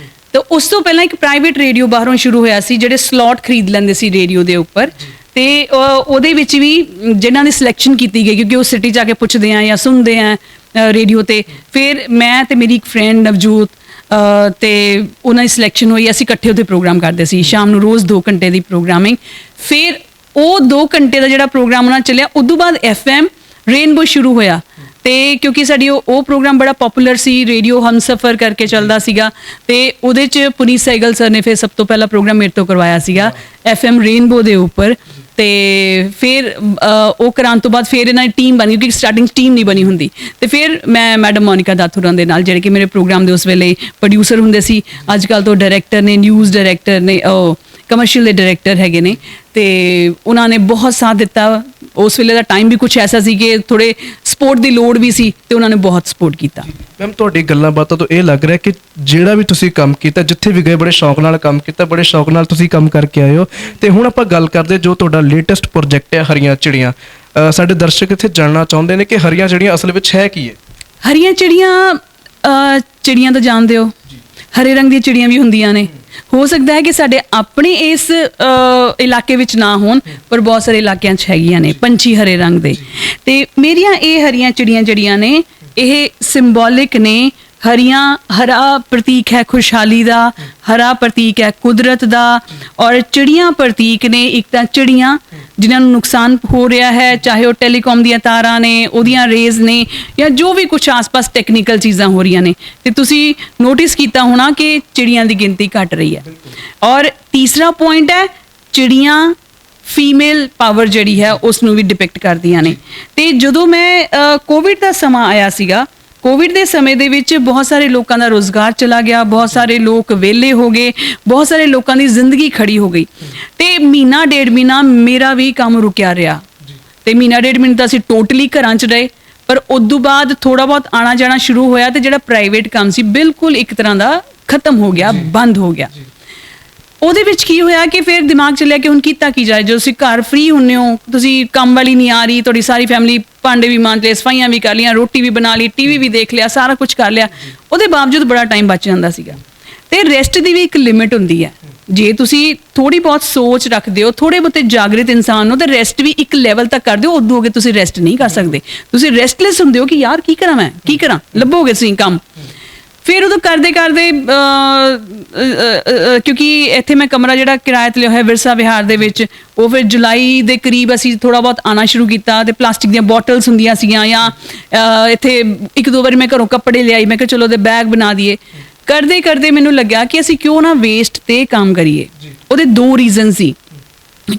ਤਾਂ ਉਸ ਤੋਂ ਪਹਿਲਾਂ ਇੱਕ ਪ੍ਰਾਈਵੇਟ ਰੇਡੀਓ ਬਾਹਰੋਂ ਸ਼ੁਰੂ ਹੋਇਆ ਸੀ ਜਿਹੜੇ ਸਲੋਟ ਖਰੀਦ ਲੈਂਦੇ ਸੀ ਰੇਡੀਓ ਦੇ ਉੱਪਰ। ਤੇ ਉਹਦੇ ਵਿੱਚ ਵੀ ਜਿਨ੍ਹਾਂ ਦੀ ਸਿਲੈਕਸ਼ਨ ਕੀਤੀ ਗਈ, ਕਿਉਂਕਿ ਉਹ ਸਿਟੀ ਜਾ ਕੇ ਪੁੱਛਦੇ ਆ ਜਾਂ ਸੁਣਦੇ ਆ ਰੇਡੀਓ ਤੇ, ਫਿਰ ਮੈਂ ਤੇ ਮੇਰੀ ਇੱਕ ਫਰੈਂਡ ਨਵਜੋਤ ਤੇ ਉਹਨਾਂ ਦੀ ਸਿਲੈਕਸ਼ਨ ਹੋਈ। ਅਸੀਂ ਇਕੱਠੇ ਉਹਦੇ ਪ੍ਰੋਗਰਾਮ ਕਰਦੇ ਸੀ ਸ਼ਾਮ ਨੂੰ ਰੋਜ਼ 2 ਘੰਟੇ ਦੀ ਪ੍ਰੋਗਰਾਮਿੰਗ। ਫਿਰ ਉਹ 2 ਘੰਟੇ ਦਾ ਜਿਹੜਾ ਪ੍ਰੋਗਰਾਮ ਉਹਨਾਂ ਚੱਲਿਆ, ਉਦੋਂ ਬਾਅਦ FM ਰੇਨਬੋ ਸ਼ੁਰੂ ਹੋਇਆ। ਤੇ ਕਿਉਂਕਿ ਸਾਡੀ ਉਹ ਪ੍ਰੋਗਰਾਮ ਬੜਾ ਪਪੂਲਰ ਸੀ, ਰੇਡੀਓ ਹਮਸਫਰ ਕਰਕੇ ਚੱਲਦਾ ਸੀਗਾ, ਤੇ ਉਹਦੇ 'ਚ ਪੁਨੀਤ ਸਹਿਗਲ ਸਰ ਨੇ ਫਿਰ ਸਭ ਤੋਂ ਪਹਿਲਾ ਪ੍ਰੋਗਰਾਮ ਮੇਰੇ ਤੋਂ ਕਰਵਾਇਆ ਸੀਗਾ FM ਰੇਨਬੋ ਦੇ ਉੱਪਰ। ਤੇ ਫਿਰ ਉਹ ਕਰਾਉਣ ਤੋਂ ਬਾਅਦ ਫਿਰ ਇਹਨਾਂ ਦੀ ਟੀਮ ਬਣੀ, ਕਿਉਂਕਿ ਸਟਾਰਟਿੰਗ 'ਚ ਟੀਮ ਨਹੀਂ ਬਣੀ ਹੁੰਦੀ। ਤੇ ਫਿਰ ਮੈਂ ਮੈਡਮ ਮੋਨਿਕਾ ਦੱਤ ਹੋਰਾਂ ਦੇ ਨਾਲ, ਜਿਹੜੇ ਕਿ ਮੇਰੇ ਪ੍ਰੋਗਰਾਮ ਦੇ ਉਸ ਵੇਲੇ ਪ੍ਰੋਡਿਊਸਰ ਹੁੰਦੇ ਸੀ, ਅੱਜ ਕੱਲ੍ਹ ਤੋਂ ਡਾਇਰੈਕਟਰ ਨੇ, ਨਿਊਜ਼ ਡਾਇਰੈਕਟਰ ਨੇ, ਕਮਰਸ਼ੀਅਲ ਦੇ ਡਾਇਰੈਕਟਰ ਹੈਗੇ ਨੇ, ਤੇ ਉਹਨਾਂ ਨੇ ਬਹੁਤ ਸਾਥ ਦਿੱਤਾ। ਉਸ ਵੇਲੇ ਦਾ ਟਾਈਮ ਵੀ ਕੁਝ ਐਸਾ ਸੀ ਕਿ ਥੋੜੇ ਸਪੋਰਟ ਦੀ ਲੋੜ ਵੀ ਸੀ, ਤੇ ਉਹਨਾਂ ਨੇ ਬਹੁਤ ਸਪੋਰਟ ਕੀਤਾ। ਮੈਮ, ਤੁਹਾਡੀ ਗੱਲਾਂ ਬਾਤਾਂ ਤੋਂ ਇਹ ਲੱਗ ਰਿਹਾ ਕਿ ਜਿਹੜਾ ਵੀ ਤੁਸੀਂ ਕੰਮ ਕੀਤਾ, ਜਿੱਥੇ ਵੀ ਗਏ, ਬੜੇ ਸ਼ੌਕ ਨਾਲ ਕੰਮ ਕੀਤਾ, ਬੜੇ ਸ਼ੌਕ ਨਾਲ ਤੁਸੀਂ ਕੰਮ ਕਰਕੇ ਆਏ ਹੋ। ਤੇ ਹੁਣ ਆਪਾਂ ਗੱਲ ਕਰਦੇ ਜੋ ਤੁਹਾਡਾ ਲੇਟੈਸਟ ਪ੍ਰੋਜੈਕਟ ਹੈ ਹਰੀਆਂ ਚਿੜੀਆਂ। ਸਾਡੇ ਦਰਸ਼ਕ ਇੱਥੇ ਜਾਣਨਾ ਚਾਹੁੰਦੇ ਨੇ ਕਿ ਹਰੀਆਂ ਚਿੜੀਆਂ ਅਸਲ ਵਿੱਚ ਹੈ ਕੀ ਹੈ? ਹਰੀਆਂ ਚਿੜੀਆਂ ਤਾਂ ਜਾਣਦੇ ਹੋ, ਹਰੇ ਰੰਗ ਦੀਆਂ ਚਿੜੀਆਂ ਵੀ ਹੁੰਦੀਆਂ ਨੇ। ਹੋ ਸਕਦਾ ਹੈ ਕਿ ਸਾਡੇ ਆਪਣੇ ਇਸ ਇਲਾਕੇ ਵਿੱਚ ਨਾ ਹੋਣ, ਪਰ ਬਹੁਤ ਸਾਰੇ ਇਲਾਕਿਆਂ 'ਚ ਹੈਗੀਆਂ ਨੇ ਪੰਛੀ ਹਰੇ ਰੰਗ ਦੇ। ਤੇ ਮੇਰੀਆਂ ਇਹ ਹਰੀਆਂ ਚਿੜੀਆਂ ਜਿਹੜੀਆਂ ਨੇ, ਇਹ ਸਿੰਬੋਲਿਕ ਨੇ। ਹਰਾ ਪ੍ਰਤੀਕ ਹੈ ਖੁਸ਼ਹਾਲੀ ਦਾ, ਹਰਾ ਪ੍ਰਤੀਕ ਹੈ ਕੁਦਰਤ ਦਾ, ਔਰ ਚਿੜੀਆਂ ਪ੍ਰਤੀਕ ਨੇ ਇੱਕ ਤਾਂ ਚਿੜੀਆਂ ਜਿਨ੍ਹਾਂ ਨੂੰ ਨੁਕਸਾਨ ਹੋ ਰਿਹਾ ਹੈ, ਚਾਹੇ ਉਹ ਟੈਲੀਕਾਮ ਦੀਆਂ ਤਾਰਾਂ ਨੇ, ਉਹਦੀਆਂ ਰੇਜ਼ ਨੇ, ਜਾਂ ਜੋ ਵੀ ਕੁਛ ਆਸ-ਪਾਸ ਟੈਕਨੀਕਲ ਚੀਜ਼ਾਂ ਹੋ ਰਹੀਆਂ ਨੇ। ਤੇ ਤੁਸੀਂ ਨੋਟਿਸ ਕੀਤਾ ਹੋਣਾ ਕਿ ਚਿੜੀਆਂ ਦੀ ਗਿਣਤੀ ਘਟ ਰਹੀ ਹੈ। ਔਰ ਤੀਸਰਾ ਪੁਆਇੰਟ ਹੈ, ਚਿੜੀਆਂ ਫੀਮੇਲ ਪਾਵਰ ਜਿਹੜੀ ਹੈ ਉਸ ਨੂੰ ਵੀ ਡਿਪਿਕਟ ਕਰਦੀਆਂ ਨੇ। ਤੇ ਜਦੋਂ ਮੈਂ ਕੋਵਿਡ ਦਾ ਸਮਾਂ ਆਇਆ ਸੀਗਾ, ਕੋਵਿਡ ਦੇ ਸਮੇਂ ਦੇ ਵਿੱਚ ਬਹੁਤ ਸਾਰੇ ਲੋਕਾਂ ਦਾ ਰੋਜ਼ਗਾਰ ਚਲਾ ਗਿਆ, ਬਹੁਤ ਸਾਰੇ ਲੋਕ ਵਿਹਲੇ ਹੋ ਗਏ, ਬਹੁਤ ਸਾਰੇ ਲੋਕਾਂ ਦੀ ਜ਼ਿੰਦਗੀ ਖੜੀ ਹੋ ਗਈ। ਤੇ ਮਹੀਨਾ ਡੇਢ ਮਹੀਨਾ ਮੇਰਾ ਵੀ ਕੰਮ ਰੁਕਿਆ ਰਿਹਾ। ਤੇ ਮਹੀਨਾ ਡੇਢ ਮਹੀਨਾ ਤਾਂ ਅਸੀਂ ਟੋਟਲੀ ਘਰਾਂ 'ਚ ਰਹੇ, ਪਰ ਉਦੋਂ ਬਾਅਦ ਥੋੜਾ ਬਹੁਤ ਆਣਾ ਜਾਣਾ ਸ਼ੁਰੂ ਹੋਇਆ, ਤੇ ਜਿਹੜਾ ਪ੍ਰਾਈਵੇਟ ਕੰਮ ਸੀ ਬਿਲਕੁਲ ਇੱਕ ਤਰ੍ਹਾਂ ਦਾ ਖਤਮ ਹੋ ਗਿਆ, ਬੰਦ ਹੋ ਗਿਆ। ਉਹਦੇ ਵਿੱਚ ਕੀ ਹੋਇਆ ਕਿ ਫਿਰ ਦਿਮਾਗ ਚੱਲਿਆ ਕਿ ਹੁਣ ਕੀਤਾ ਕੀ ਜਾਏ। ਜਦੋਂ ਤੁਸੀਂ ਘਰ ਫ੍ਰੀ ਹੁੰਦੇ ਹੋ, ਤੁਸੀਂ ਕੰਮ ਵਾਲੀ ਨਹੀਂ ਆ ਰਹੀ, ਤੁਹਾਡੀ ਸਾਰੀ ਫੈਮਿਲੀ ਭਾਂਡੇ ਵੀ ਮਾਂਜ ਲਏ, ਸਫਾਈਆਂ ਵੀ ਕਰ ਲਈਆਂ, ਰੋਟੀ ਵੀ ਬਣਾ ਲਈ, ਟੀਵੀ ਵੀ ਦੇਖ ਲਿਆ, ਸਾਰਾ ਕੁਝ ਕਰ ਲਿਆ, ਉਹਦੇ ਬਾਵਜੂਦ ਬੜਾ ਟਾਈਮ ਬਚ ਜਾਂਦਾ ਸੀਗਾ। ਤੇ ਰੈਸਟ ਦੀ ਵੀ ਇੱਕ ਲਿਮਿਟ ਹੁੰਦੀ ਹੈ। ਜੇ ਤੁਸੀਂ ਥੋੜੀ ਬਹੁਤ ਸੋਚ ਰੱਖਦੇ ਹੋ, ਥੋੜੇ ਬਹੁਤੇ ਜਾਗਰਿਤ ਇਨਸਾਨ ਹੋ, ਤਾਂ ਰੈਸਟ ਵੀ ਇੱਕ ਲੈਵਲ ਤੱਕ ਕਰਦੇ ਹੋ, ਉਦੋਂ ਅੱਗੇ ਤੁਸੀਂ ਰੈਸਟ ਨਹੀਂ ਕਰ ਸਕਦੇ। ਤੁਸੀਂ ਰੈਸਟਲੈਸ ਹੁੰਦੇ ਹੋ ਕਿ ਯਾਰ ਕੀ ਕਰਾਂ, ਮੈਂ ਕੀ ਕਰਾਂ, ਲੱਭੋਗੇ ਤੁਸੀਂ ਕੰਮ। ਫਿਰ ਉਦੋਂ ਕਰਦੇ ਕਿਉਂਕਿ ਇੱਥੇ ਮੈਂ ਕਮਰਾ ਜਿਹੜਾ ਕਿਰਾਏ ਤੇ ਲਿਆ ਹੋਇਆ ਵਿਰਸਾ ਵਿਹਾਰ ਦੇ ਵਿੱਚ, ਉਹ ਫਿਰ ਜੁਲਾਈ ਦੇ ਕਰੀਬ ਅਸੀਂ ਥੋੜਾ ਬਹੁਤ ਆਉਣਾ ਸ਼ੁਰੂ ਕੀਤਾ। ਤੇ ਪਲਾਸਟਿਕ ਦੀਆਂ ਬੋਟਲਸ ਹੁੰਦੀਆਂ ਸੀਗੀਆਂ, ਜਾਂ ਇੱਥੇ ਇੱਕ ਦੋ ਵਾਰੀ ਮੈਂ ਘਰੋਂ ਕੱਪੜੇ ਲਿਆਈ, ਮੈਂ ਕਿਹਾ ਚਲੋ ਉਹਦੇ ਬੈਗ ਬਣਾ ਦਈਏ। ਕਰਦੇ ਮੈਨੂੰ ਲੱਗਿਆ ਕਿ ਅਸੀਂ ਕਿਉਂ ਨਾ ਵੇਸਟ ਤੇ ਕੰਮ ਕਰੀਏ। ਉਹਦੇ 2 ਰੀਜ਼ਨ ਸੀ।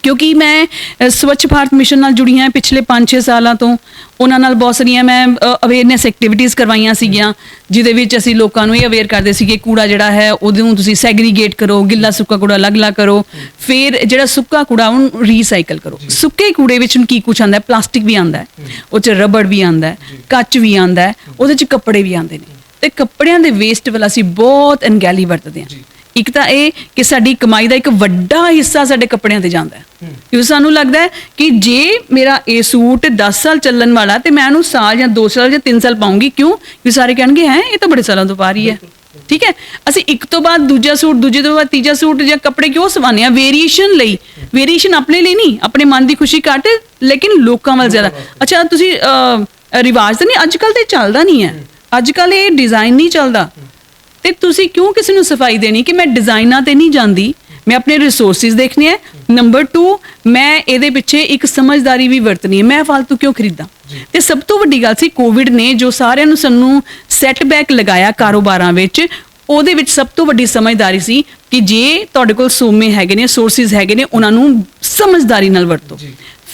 ਕਿਉਂਕਿ ਮੈਂ ਸਵੱਛ ਭਾਰਤ ਮਿਸ਼ਨ ਨਾਲ ਜੁੜੀ ਹਾਂ ਪਿਛਲੇ 5-6 ਸਾਲਾਂ ਤੋਂ। ਉਹਨਾਂ ਨਾਲ ਬਹੁਤ ਸਾਰੀਆਂ ਮੈਂ ਅਵੇਅਰਨੈਸ ਐਕਟੀਵਿਟੀਜ਼ ਕਰਵਾਈਆਂ ਸੀਗੀਆਂ, ਜਿਹਦੇ ਵਿੱਚ ਅਸੀਂ ਲੋਕਾਂ ਨੂੰ ਇਹ ਅਵੇਅਰ ਕਰਦੇ ਸੀਗੇ ਕੂੜਾ ਜਿਹੜਾ ਹੈ ਉਹਨੂੰ ਤੁਸੀਂ ਸੈਗਰੀਗੇਟ ਕਰੋ, ਗਿੱਲਾ ਸੁੱਕਾ ਕੂੜਾ ਅਲੱਗ-ਅਲੱਗ ਕਰੋ, ਫਿਰ ਜਿਹੜਾ ਸੁੱਕਾ ਕੂੜਾ ਉਹਨੂੰ ਰੀਸਾਈਕਲ ਕਰੋ। ਸੁੱਕੇ ਕੂੜੇ ਵਿੱਚ ਕੀ ਕੁਛ ਆਉਂਦਾ, ਪਲਾਸਟਿਕ ਵੀ ਆਉਂਦਾ, ਉਹ 'ਚ ਰਬੜ ਵੀ ਆਉਂਦਾ, ਕੱਚ ਵੀ ਆਉਂਦਾ, ਉਹਦੇ 'ਚ ਕੱਪੜੇ ਵੀ ਆਉਂਦੇ ਨੇ। ਤੇ ਕੱਪੜਿਆਂ ਦੇ ਵੇਸਟ ਵੱਲ ਅਸੀਂ ਬਹੁਤ ਅਣਗਹਿਲੀ ਵਰਤਦੇ ਹਾਂ। ਇੱਕ ਤਾਂ ਇਹ ਕਿ ਸਾਡੀ ਕਮਾਈ ਦਾ ਇੱਕ ਵੱਡਾ ਹਿੱਸਾ ਸਾਡੇ ਕੱਪੜਿਆਂ ਤੇ ਜਾਂਦਾ ਹੈ, ਕਿਉਂਕਿ ਸਾਨੂੰ ਲੱਗਦਾ ਹੈ ਕਿ ਜੇ ਮੇਰਾ ਇਹ ਸੂਟ 10 ਸਾਲ ਚੱਲਣ ਵਾਲਾ, ਤੇ ਮੈਂ ਉਹਨੂੰ ਸਾਲ ਜਾਂ 2 ਸਾਲ ਜਾਂ 3 ਸਾਲ ਪਾਉਂਗੀ, ਕਿਉਂ? ਕਿ ਸਾਰੇ ਕਹਿਣਗੇ ਹੈ ਇਹ ਤਾਂ ਬੜੇ ਸਾਲਾਂ ਤੋਂ ਪਾ ਰਹੀ ਹੈ। ਠੀਕ ਹੈ, ਅਸੀਂ ਇੱਕ ਤੋਂ ਬਾਅਦ ਦੂਜਾ ਸੂਟ, ਦੂਜੇ ਤੋਂ ਬਾਅਦ ਤੀਜਾ ਸੂਟ ਜਾਂ ਕੱਪੜੇ ਕਿਉਂ ਸਵਾਉਂਦੇ ਹਾਂ? ਵੇਰੀਏਸ਼ਨ ਲਈ। ਵੇਰੀਏਸ਼ਨ ਆਪਣੇ ਲਈ ਨਹੀਂ, ਆਪਣੇ ਮਨ ਦੀ ਖੁਸ਼ੀ ਘੱਟ, ਲੇਕਿਨ ਲੋਕਾਂ ਵੱਲ ਜ਼ਿਆਦਾ। ਅੱਛਾ, ਤੁਸੀਂ ਰਿਵਾਜ ਤਾਂ ਨਹੀਂ, ਅੱਜ ਕੱਲ੍ਹ ਤੇ ਚੱਲਦਾ ਨਹੀਂ ਹੈ, ਅੱਜ ਕੱਲ੍ਹ ਇਹ ਡਿਜ਼ਾਈਨ ਨਹੀਂ ਚੱਲਦਾ, ਤੇ ਤੁਸੀਂ ਕਿਉਂ ਕਿਸੇ ਨੂੰ ਸਫਾਈ ਦੇਣੀ? ਕਿ ਮੈਂ ਡਿਜ਼ਾਈਨਾਂ ਤੇ ਨਹੀਂ ਜਾਂਦੀ, ਮੈਂ ਆਪਣੇ ਰਿਸੋਰਸਿਸ ਦੇਖਣੇ ਆ। ਨੰਬਰ 2, ਮੈਂ ਇਹਦੇ ਪਿੱਛੇ ਇੱਕ ਸਮਝਦਾਰੀ ਵੀ ਵਰਤਣੀ ਹੈ, ਮੈਂ ਫालतू ਕਿਉਂ ਖਰੀਦਾਂ? ਤੇ ਸਭ ਤੋਂ ਵੱਡੀ ਗੱਲ ਸੀ ਕੋਵਿਡ ਨੇ ਜੋ ਸਾਰਿਆਂ ਨੂੰ ਸਾਨੂੰ ਸੈਟਬੈਕ ਲਗਾਇਆ ਕਾਰੋਬਾਰਾਂ ਵਿੱਚ। ਉਹਦੇ ਵਿੱਚ ਸਭ ਤੋਂ ਵੱਡੀ ਸਮਝਦਾਰੀ ਸੀ ਕਿ ਜੇ ਤੁਹਾਡੇ ਕੋਲ ਸੋਮੇ ਹੈਗੇ ਨੇ, ਸੋਰਸਿਸ ਹੈਗੇ ਨੇ, ਉਹਨਾਂ ਨੂੰ ਸਮਝਦਾਰੀ ਨਾਲ ਵਰਤੋ।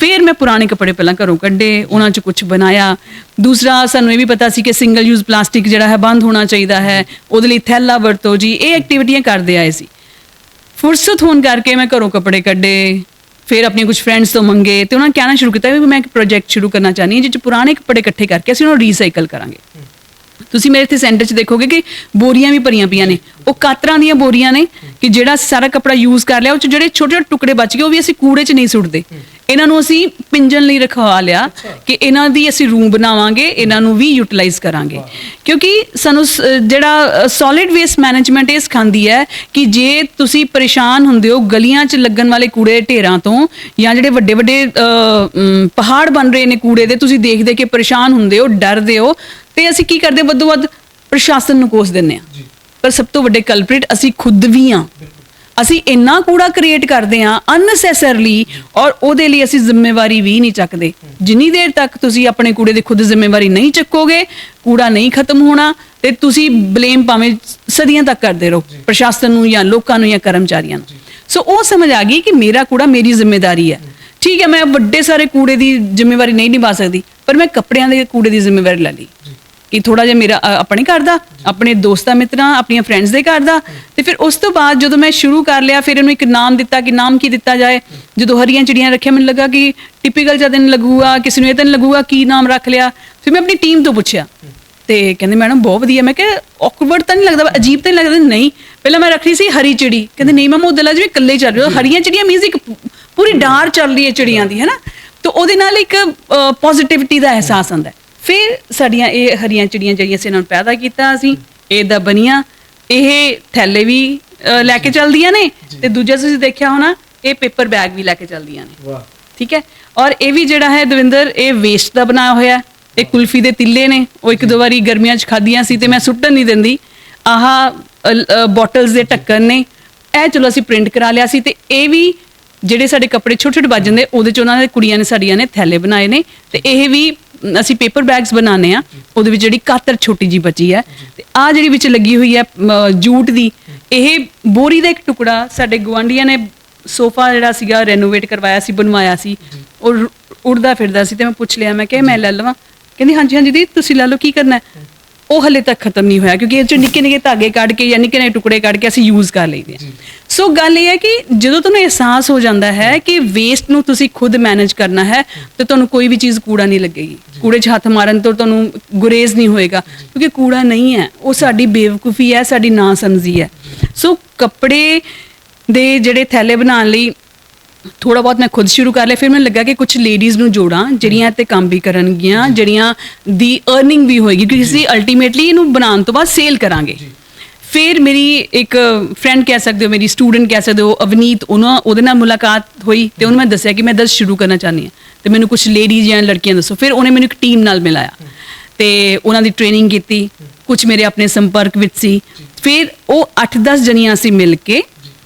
ਫਿਰ ਮੈਂ ਪੁਰਾਣੇ ਕੱਪੜੇ ਪਹਿਲਾਂ ਘਰੋਂ ਕੱਢੇ, ਉਹਨਾਂ 'ਚ ਕੁਝ ਬਣਾਇਆ। ਦੂਸਰਾ, ਸਾਨੂੰ ਇਹ ਵੀ ਪਤਾ ਸੀ ਕਿ ਸਿੰਗਲ ਯੂਜ਼ ਪਲਾਸਟਿਕ ਜਿਹੜਾ ਹੈ ਬੰਦ ਹੋਣਾ ਚਾਹੀਦਾ ਹੈ, ਉਹਦੇ ਲਈ ਥੈਲਾ ਵਰਤੋ ਜੀ। ਇਹ ਐਕਟੀਵਿਟੀਆਂ ਕਰਦੇ ਆਏ ਸੀ। ਫੁਰਸਤ ਹੋਣ ਕਰਕੇ ਮੈਂ ਘਰੋਂ ਕੱਪੜੇ ਕੱਢੇ, ਫਿਰ ਆਪਣੀਆਂ ਕੁਝ ਫਰੈਂਡਸ ਤੋਂ ਮੰਗੇ ਤੇ ਉਹਨਾਂ ਨੇ ਕਹਿਣਾ ਸ਼ੁਰੂ ਕੀਤਾ ਵੀ ਮੈਂ ਇੱਕ ਪ੍ਰੋਜੈਕਟ ਸ਼ੁਰੂ ਕਰਨਾ ਚਾਹੁੰਦੀ ਹਾਂ ਜਿਸ 'ਚ ਪੁਰਾਣੇ ਕੱਪੜੇ ਇਕੱਠੇ ਕਰਕੇ ਅਸੀਂ ਉਹਨਾਂ ਨੂੰ ਰੀਸਾਈਕਲ ਕਰਾਂਗੇ। ਤੁਸੀਂ ਮੇਰੇ ਇੱਥੇ ਸੈਂਟਰ 'ਚ ਦੇਖੋਗੇ ਕਿ ਬੋਰੀਆਂ ਵੀ ਭਰੀਆਂ ਪਈਆਂ ਨੇ, ਉਹ ਕਾਤਰਾਂ ਦੀਆਂ ਬੋਰੀਆਂ ਨੇ ਕਿ ਜਿਹੜਾ ਸਾਰਾ ਕੱਪੜਾ ਯੂਜ਼ ਕਰ ਲਿਆ ਉਹ 'ਚ ਜਿਹੜੇ ਛੋਟੇ ਛੋਟੇ ਟੁਕੜੇ ਬਚ ਗਏ ਉਹ ਵੀ ਅਸੀਂ ਕੂੜੇ 'ਚ ਨਹੀਂ ਸੁੱਟਦੇ, ਇਹਨਾਂ ਨੂੰ ਅਸੀਂ ਪਿੰਜਣ ਲਈ ਰਖਵਾ ਲਿਆ ਕਿ ਇਹਨਾਂ ਦੀ ਅਸੀਂ ਰੂਮ ਬਣਾਵਾਂਗੇ, ਇਹਨਾਂ ਨੂੰ ਵੀ ਯੂਟਿਲਾਈਜ਼ ਕਰਾਂਗੇ। ਕਿਉਂਕਿ ਸਾਨੂੰ ਜਿਹੜਾ ਸੋਲਿਡ ਵੇਸਟ ਮੈਨੇਜਮੈਂਟ ਇਹ ਸਿਖਾਉਂਦੀ ਹੈ ਕਿ ਜੇ ਤੁਸੀਂ ਪਰੇਸ਼ਾਨ ਹੁੰਦੇ ਹੋ ਗਲੀਆਂ 'ਚ ਲੱਗਣ ਵਾਲੇ ਕੂੜੇ ਦੇ ਢੇਰਾਂ ਤੋਂ, ਜਾਂ ਜਿਹੜੇ ਵੱਡੇ ਵੱਡੇ ਪਹਾੜ ਬਣ ਰਹੇ ਨੇ ਕੂੜੇ ਦੇ, ਤੁਸੀਂ ਦੇਖਦੇ ਕਿ ਪਰੇਸ਼ਾਨ ਹੁੰਦੇ ਹੋ, ਡਰਦੇ ਹੋ, ਤੇ ਅਸੀਂ ਕੀ ਕਰਦੇ ਵੱਧੋ ਵੱਧ ਪ੍ਰਸ਼ਾਸਨ ਨੂੰ ਕੋਸ ਦਿੰਦੇ ਹਾਂ। ਪਰ ਸਭ ਤੋਂ ਵੱਡੇ ਕਲਪ੍ਰਿਟ ਅਸੀਂ ਖੁਦ ਵੀ ਹਾਂ। ਅਸੀਂ ਇੰਨਾ ਕੂੜਾ ਕ੍ਰੀਏਟ ਕਰਦੇ ਹਾਂ ਅਨਨੈਸੈਸਰਲੀ, ਔਰ ਉਹਦੇ ਲਈ ਅਸੀਂ ਜ਼ਿੰਮੇਵਾਰੀ ਵੀ ਨਹੀਂ ਚੱਕਦੇ। ਜਿੰਨੀ ਦੇਰ ਤੱਕ ਤੁਸੀਂ ਆਪਣੇ ਕੂੜੇ ਦੀ ਖੁਦ ਜ਼ਿੰਮੇਵਾਰੀ ਨਹੀਂ ਚੱਕੋਗੇ, ਕੂੜਾ ਨਹੀਂ ਖਤਮ ਹੋਣਾ, ਤੇ ਤੁਸੀਂ ਬਲੇਮ ਭਾਵੇਂ ਸਦੀਆਂ ਤੱਕ ਕਰਦੇ ਰਹੋ ਪ੍ਰਸ਼ਾਸਨ ਨੂੰ ਜਾਂ ਲੋਕਾਂ ਨੂੰ ਜਾਂ ਕਰਮਚਾਰੀਆਂ ਨੂੰ। ਸੋ ਉਹ ਸਮਝ ਆ ਗਈ ਕਿ ਮੇਰਾ ਕੂੜਾ ਮੇਰੀ ਜ਼ਿੰਮੇਵਾਰੀ ਹੈ। ਠੀਕ ਹੈ, ਮੈਂ ਵੱਡੇ ਸਾਰੇ ਕੂੜੇ ਦੀ ਜ਼ਿੰਮੇਵਾਰੀ ਨਹੀਂ ਨਿਭਾ ਸਕਦੀ, ਪਰ ਮੈਂ ਕੱਪੜਿਆਂ ਦੇ ਕੂੜੇ ਦੀ ਜ਼ਿੰਮੇਵਾਰੀ ਲੈ ਲਈ ਕਿ ਥੋੜਾ ਜਿਹਾ ਮੇਰਾ ਆਪਣੇ ਘਰ ਦਾ, ਆਪਣੇ ਦੋਸਤਾਂ ਮਿੱਤਰਾਂ, ਆਪਣੀਆਂ ਫਰੈਂਡਸ ਦੇ ਘਰ ਦਾ। ਤੇ ਫਿਰ ਉਸ ਤੋਂ ਬਾਅਦ ਜਦੋਂ ਮੈਂ ਸ਼ੁਰੂ ਕਰ ਲਿਆ, ਫਿਰ ਇਹਨੂੰ ਇੱਕ ਨਾਮ ਦਿੱਤਾ ਕਿ ਨਾਮ ਕੀ ਦਿੱਤਾ ਜਾਏ। ਜਦੋਂ ਹਰੀਆਂ ਚਿੜੀਆਂ ਰੱਖਿਆ, ਮੈਨੂੰ ਲੱਗਾ ਕਿ ਟਿਪੀਕਲ ਜਿਹਾ ਦਿਨ ਲੱਗੂਗਾ, ਕਿਸੇ ਨੂੰ ਇਹ ਤਾਂ ਨਹੀਂ ਲੱਗੂਗਾ ਕੀ ਨਾਮ ਰੱਖ ਲਿਆ। ਫਿਰ ਮੈਂ ਆਪਣੀ ਟੀਮ ਤੋਂ ਪੁੱਛਿਆ ਤੇ ਕਹਿੰਦੇ ਮੈਡਮ ਬਹੁਤ ਵਧੀਆ। ਮੈਂ ਕਿਹਾ ਔਕਵਰਡ ਤਾਂ ਨਹੀਂ ਲੱਗਦਾ, ਅਜੀਬ ਤਾਂ ਨਹੀਂ ਲੱਗਦਾ? ਨਹੀਂ, ਪਹਿਲਾਂ ਮੈਂ ਰੱਖ ਰਹੀ ਸੀ ਹਰੀ ਚਿੜੀ। ਕਹਿੰਦੇ ਨਹੀਂ ਮੈਮ, ਉਹ ਦਿਲਾਂ ਜਿਵੇਂ ਇਕੱਲੇ ਚੱਲ ਰਹੇ ਹੋ, ਹਰੀਆਂ ਚਿੜੀਆਂ ਮੀਨਸ ਇੱਕ ਪੂਰੀ ਡਾਰ ਚੱਲ ਰਹੀ ਹੈ ਚਿੜੀਆਂ ਦੀ, ਹੈ ਨਾ, ਤਾਂ ਉਹਦੇ ਨਾਲ ਇੱਕ ਪੋਜ਼ਿਟਿਵਿਟੀ ਦਾ ਅਹਿਸਾਸ ਆਉਂਦਾ। ਫਿਰ ਸਾਡੀਆਂ ਇਹ ਹਰੀਆਂ ਚਿੜੀਆਂ ਜਿਹੜੀਆਂ ਅਸੀਂ ਇਹਨਾਂ ਨੂੰ ਪੈਦਾ ਕੀਤਾ, ਅਸੀਂ ਇਹਦਾ ਬਣੀਆਂ ਇਹ ਥੈਲੇ ਵੀ ਲੈ ਕੇ ਚੱਲਦੀਆਂ ਨੇ, ਤੇ ਦੂਜਾ ਤੁਸੀਂ ਦੇਖਿਆ ਹੋਣਾ ਇਹ ਪੇਪਰ ਬੈਗ ਵੀ ਲੈ ਕੇ ਚੱਲਦੀਆਂ ਨੇ। ਠੀਕ ਹੈ, ਔਰ ਇਹ ਵੀ ਜਿਹੜਾ ਹੈ ਦਵਿੰਦਰ, ਇਹ ਵੇਸਟ ਦਾ ਬਣਾਇਆ ਹੋਇਆ। ਇਹ ਕੁਲਫੀ ਦੇ ਤਿੱਲੇ ਨੇ, ਉਹ ਇੱਕ ਦੋ ਵਾਰੀ ਗਰਮੀਆਂ 'ਚ ਖਾਧੀਆਂ ਸੀ ਤੇ ਮੈਂ ਸੁੱਟਣ ਨਹੀਂ ਦਿੰਦੀ। ਆਹ ਬੋਟਲਸ ਦੇ ਢੱਕਣ ਨੇ, ਇਹ ਚਲੋ ਅਸੀਂ ਪ੍ਰਿੰਟ ਕਰਾ ਲਿਆ ਸੀ। ਤੇ ਇਹ ਵੀ ਜਿਹੜੇ ਸਾਡੇ ਕੱਪੜੇ ਛੋਟੇ ਛੋਟੇ ਵੱਜ ਜਾਂਦੇ, ਉਹਦੇ 'ਚ ਉਹਨਾਂ ਦੇ ਕੁੜੀਆਂ ਨੇ ਸਾਡੀਆਂ ਨੇ ਥੈਲੇ ਬਣਾਏ ਨੇ। ਤੇ ਇਹ ਵੀ ਅਸੀਂ ਪੇਪਰ ਬੈਗਸ ਬਣਾਉਂਦੇ ਹਾਂ, ਉਹਦੇ ਵਿੱਚ ਜਿਹੜੀ ਕਾਤਰ ਛੋਟੀ ਜੀ ਬਚੀ ਹੈ। ਤੇ ਆਹ ਜਿਹੜੀ ਵਿੱਚ ਲੱਗੀ ਹੋਈ ਹੈ ਜੂਟ ਦੀ, ਇਹ ਬੋਰੀ ਦਾ ਇੱਕ ਟੁਕੜਾ ਸਾਡੇ ਗੁਆਂਢੀਆਂ ਨੇ ਸੋਫਾ ਜਿਹੜਾ ਸੀਗਾ ਰੈਨੋਵੇਟ ਕਰਵਾਇਆ ਸੀ, ਬਣਵਾਇਆ ਸੀ, ਉਹ ਉੜਦਾ ਫਿਰਦਾ ਸੀ। ਤੇ ਮੈਂ ਪੁੱਛ ਲਿਆ, ਮੈਂ ਕਿਹਾ ਮੈਂ ਲੈ ਲਵਾਂ? ਕਹਿੰਦੀ ਹਾਂਜੀ ਹਾਂਜੀ ਦੀ ਤੁਸੀਂ ਲੈ ਲਓ, ਕੀ ਕਰਨਾ। ਉਹ ਹਲੇ ਤੱਕ ਖਤਮ ਨਹੀਂ ਹੋਇਆ ਕਿਉਂਕਿ ਇਹ 'ਚ ਨਿੱਕੇ ਨਿੱਕੇ ਧਾਗੇ ਕੱਢ ਕੇ ਜਾਂ ਨਿੱਕੇ ਨਿੱਕੇ ਟੁਕੜੇ ਕੱਢ ਕੇ ਅਸੀਂ ਯੂਜ਼ ਕਰ ਲਈਦੇ ਹਾਂ। ਸੋ ਗੱਲ ਇਹ ਹੈ ਕਿ ਜਦੋਂ ਤੁਹਾਨੂੰ ਅਹਿਸਾਸ ਹੋ ਜਾਂਦਾ ਹੈ ਕਿ ਵੇਸਟ ਨੂੰ ਤੁਸੀਂ ਖੁਦ ਮੈਨੇਜ ਕਰਨਾ ਹੈ, ਤੇ ਤੁਹਾਨੂੰ ਕੋਈ ਵੀ ਚੀਜ਼ ਕੂੜਾ ਨਹੀਂ ਲੱਗੇਗੀ। ਕੂੜੇ 'ਚ ਹੱਥ ਮਾਰਨ ਤੋਂ ਤੁਹਾਨੂੰ ਗੁਰੇਜ਼ ਨਹੀਂ ਹੋਏਗਾ, ਕਿਉਂਕਿ ਕੂੜਾ ਨਹੀਂ ਹੈ, ਉਹ ਸਾਡੀ ਬੇਵਕੂਫੀ ਹੈ, ਸਾਡੀ ਨਾਸਮਝੀ ਹੈ। ਸੋ ਕੱਪੜੇ ਦੇ ਜਿਹੜੇ ਥੈਲੇ ਬਣਾਉਣ ਲਈ ਥੋੜਾ ਬਹੁਤ ਮੈਂ ਖੁਦ ਸ਼ੁਰੂ ਕਰ ਲਿਆ। ਫਿਰ ਮੈਨੂੰ ਲੱਗਾ ਕਿ ਕੁਝ ਲੇਡੀਜ਼ ਨੂੰ ਜੋੜਾਂ ਜਿਹੜੀਆਂ ਤੇ ਕੰਮ ਵੀ ਕਰਨਗੀਆਂ, ਜਿਹੜੀਆਂ ਦੀ ਅਰਨਿੰਗ ਵੀ ਹੋਏਗੀ, ਕਿਉਂਕਿ ਅਸੀਂ ਅਲਟੀਮੇਟਲੀ ਇਹਨੂੰ ਬਣਾਉਣ ਤੋਂ ਬਾਅਦ ਸੇਲ ਕਰਾਂਗੇ। ਫਿਰ ਮੇਰੀ ਇੱਕ ਫਰੈਂਡ ਕਹਿ ਸਕਦੇ ਹੋ, ਮੇਰੀ ਸਟੂਡੈਂਟ ਕਹਿ ਸਕਦੇ ਹੋ, ਅਵਨੀਤ, ਉਹਦੇ ਨਾਲ ਮੁਲਾਕਾਤ ਹੋਈ ਤੇ ਉਹਨੂੰ ਮੈਂ ਦੱਸਿਆ ਕਿ ਮੈਂ ਦਰਸ ਸ਼ੁਰੂ ਕਰਨਾ ਚਾਹੁੰਦੀ ਹਾਂ ਤੇ ਮੈਨੂੰ ਕੁਝ ਲੇਡੀਜ਼ ਜਾਂ ਲੜਕੀਆਂ ਦੱਸੋ। ਫਿਰ ਉਹਨੇ ਮੈਨੂੰ ਇੱਕ ਟੀਮ ਨਾਲ ਮਿਲਾਇਆ ਤੇ ਉਹਨਾਂ ਦੀ ਟ੍ਰੇਨਿੰਗ ਕੀਤੀ। ਕੁਝ ਮੇਰੇ ਆਪਣੇ ਸੰਪਰਕ ਵਿੱਚ ਸੀ। ਫਿਰ ਉਹ 8-10 ਜਣੀਆਂ ਅਸੀਂ ਮਿਲ ਕੇ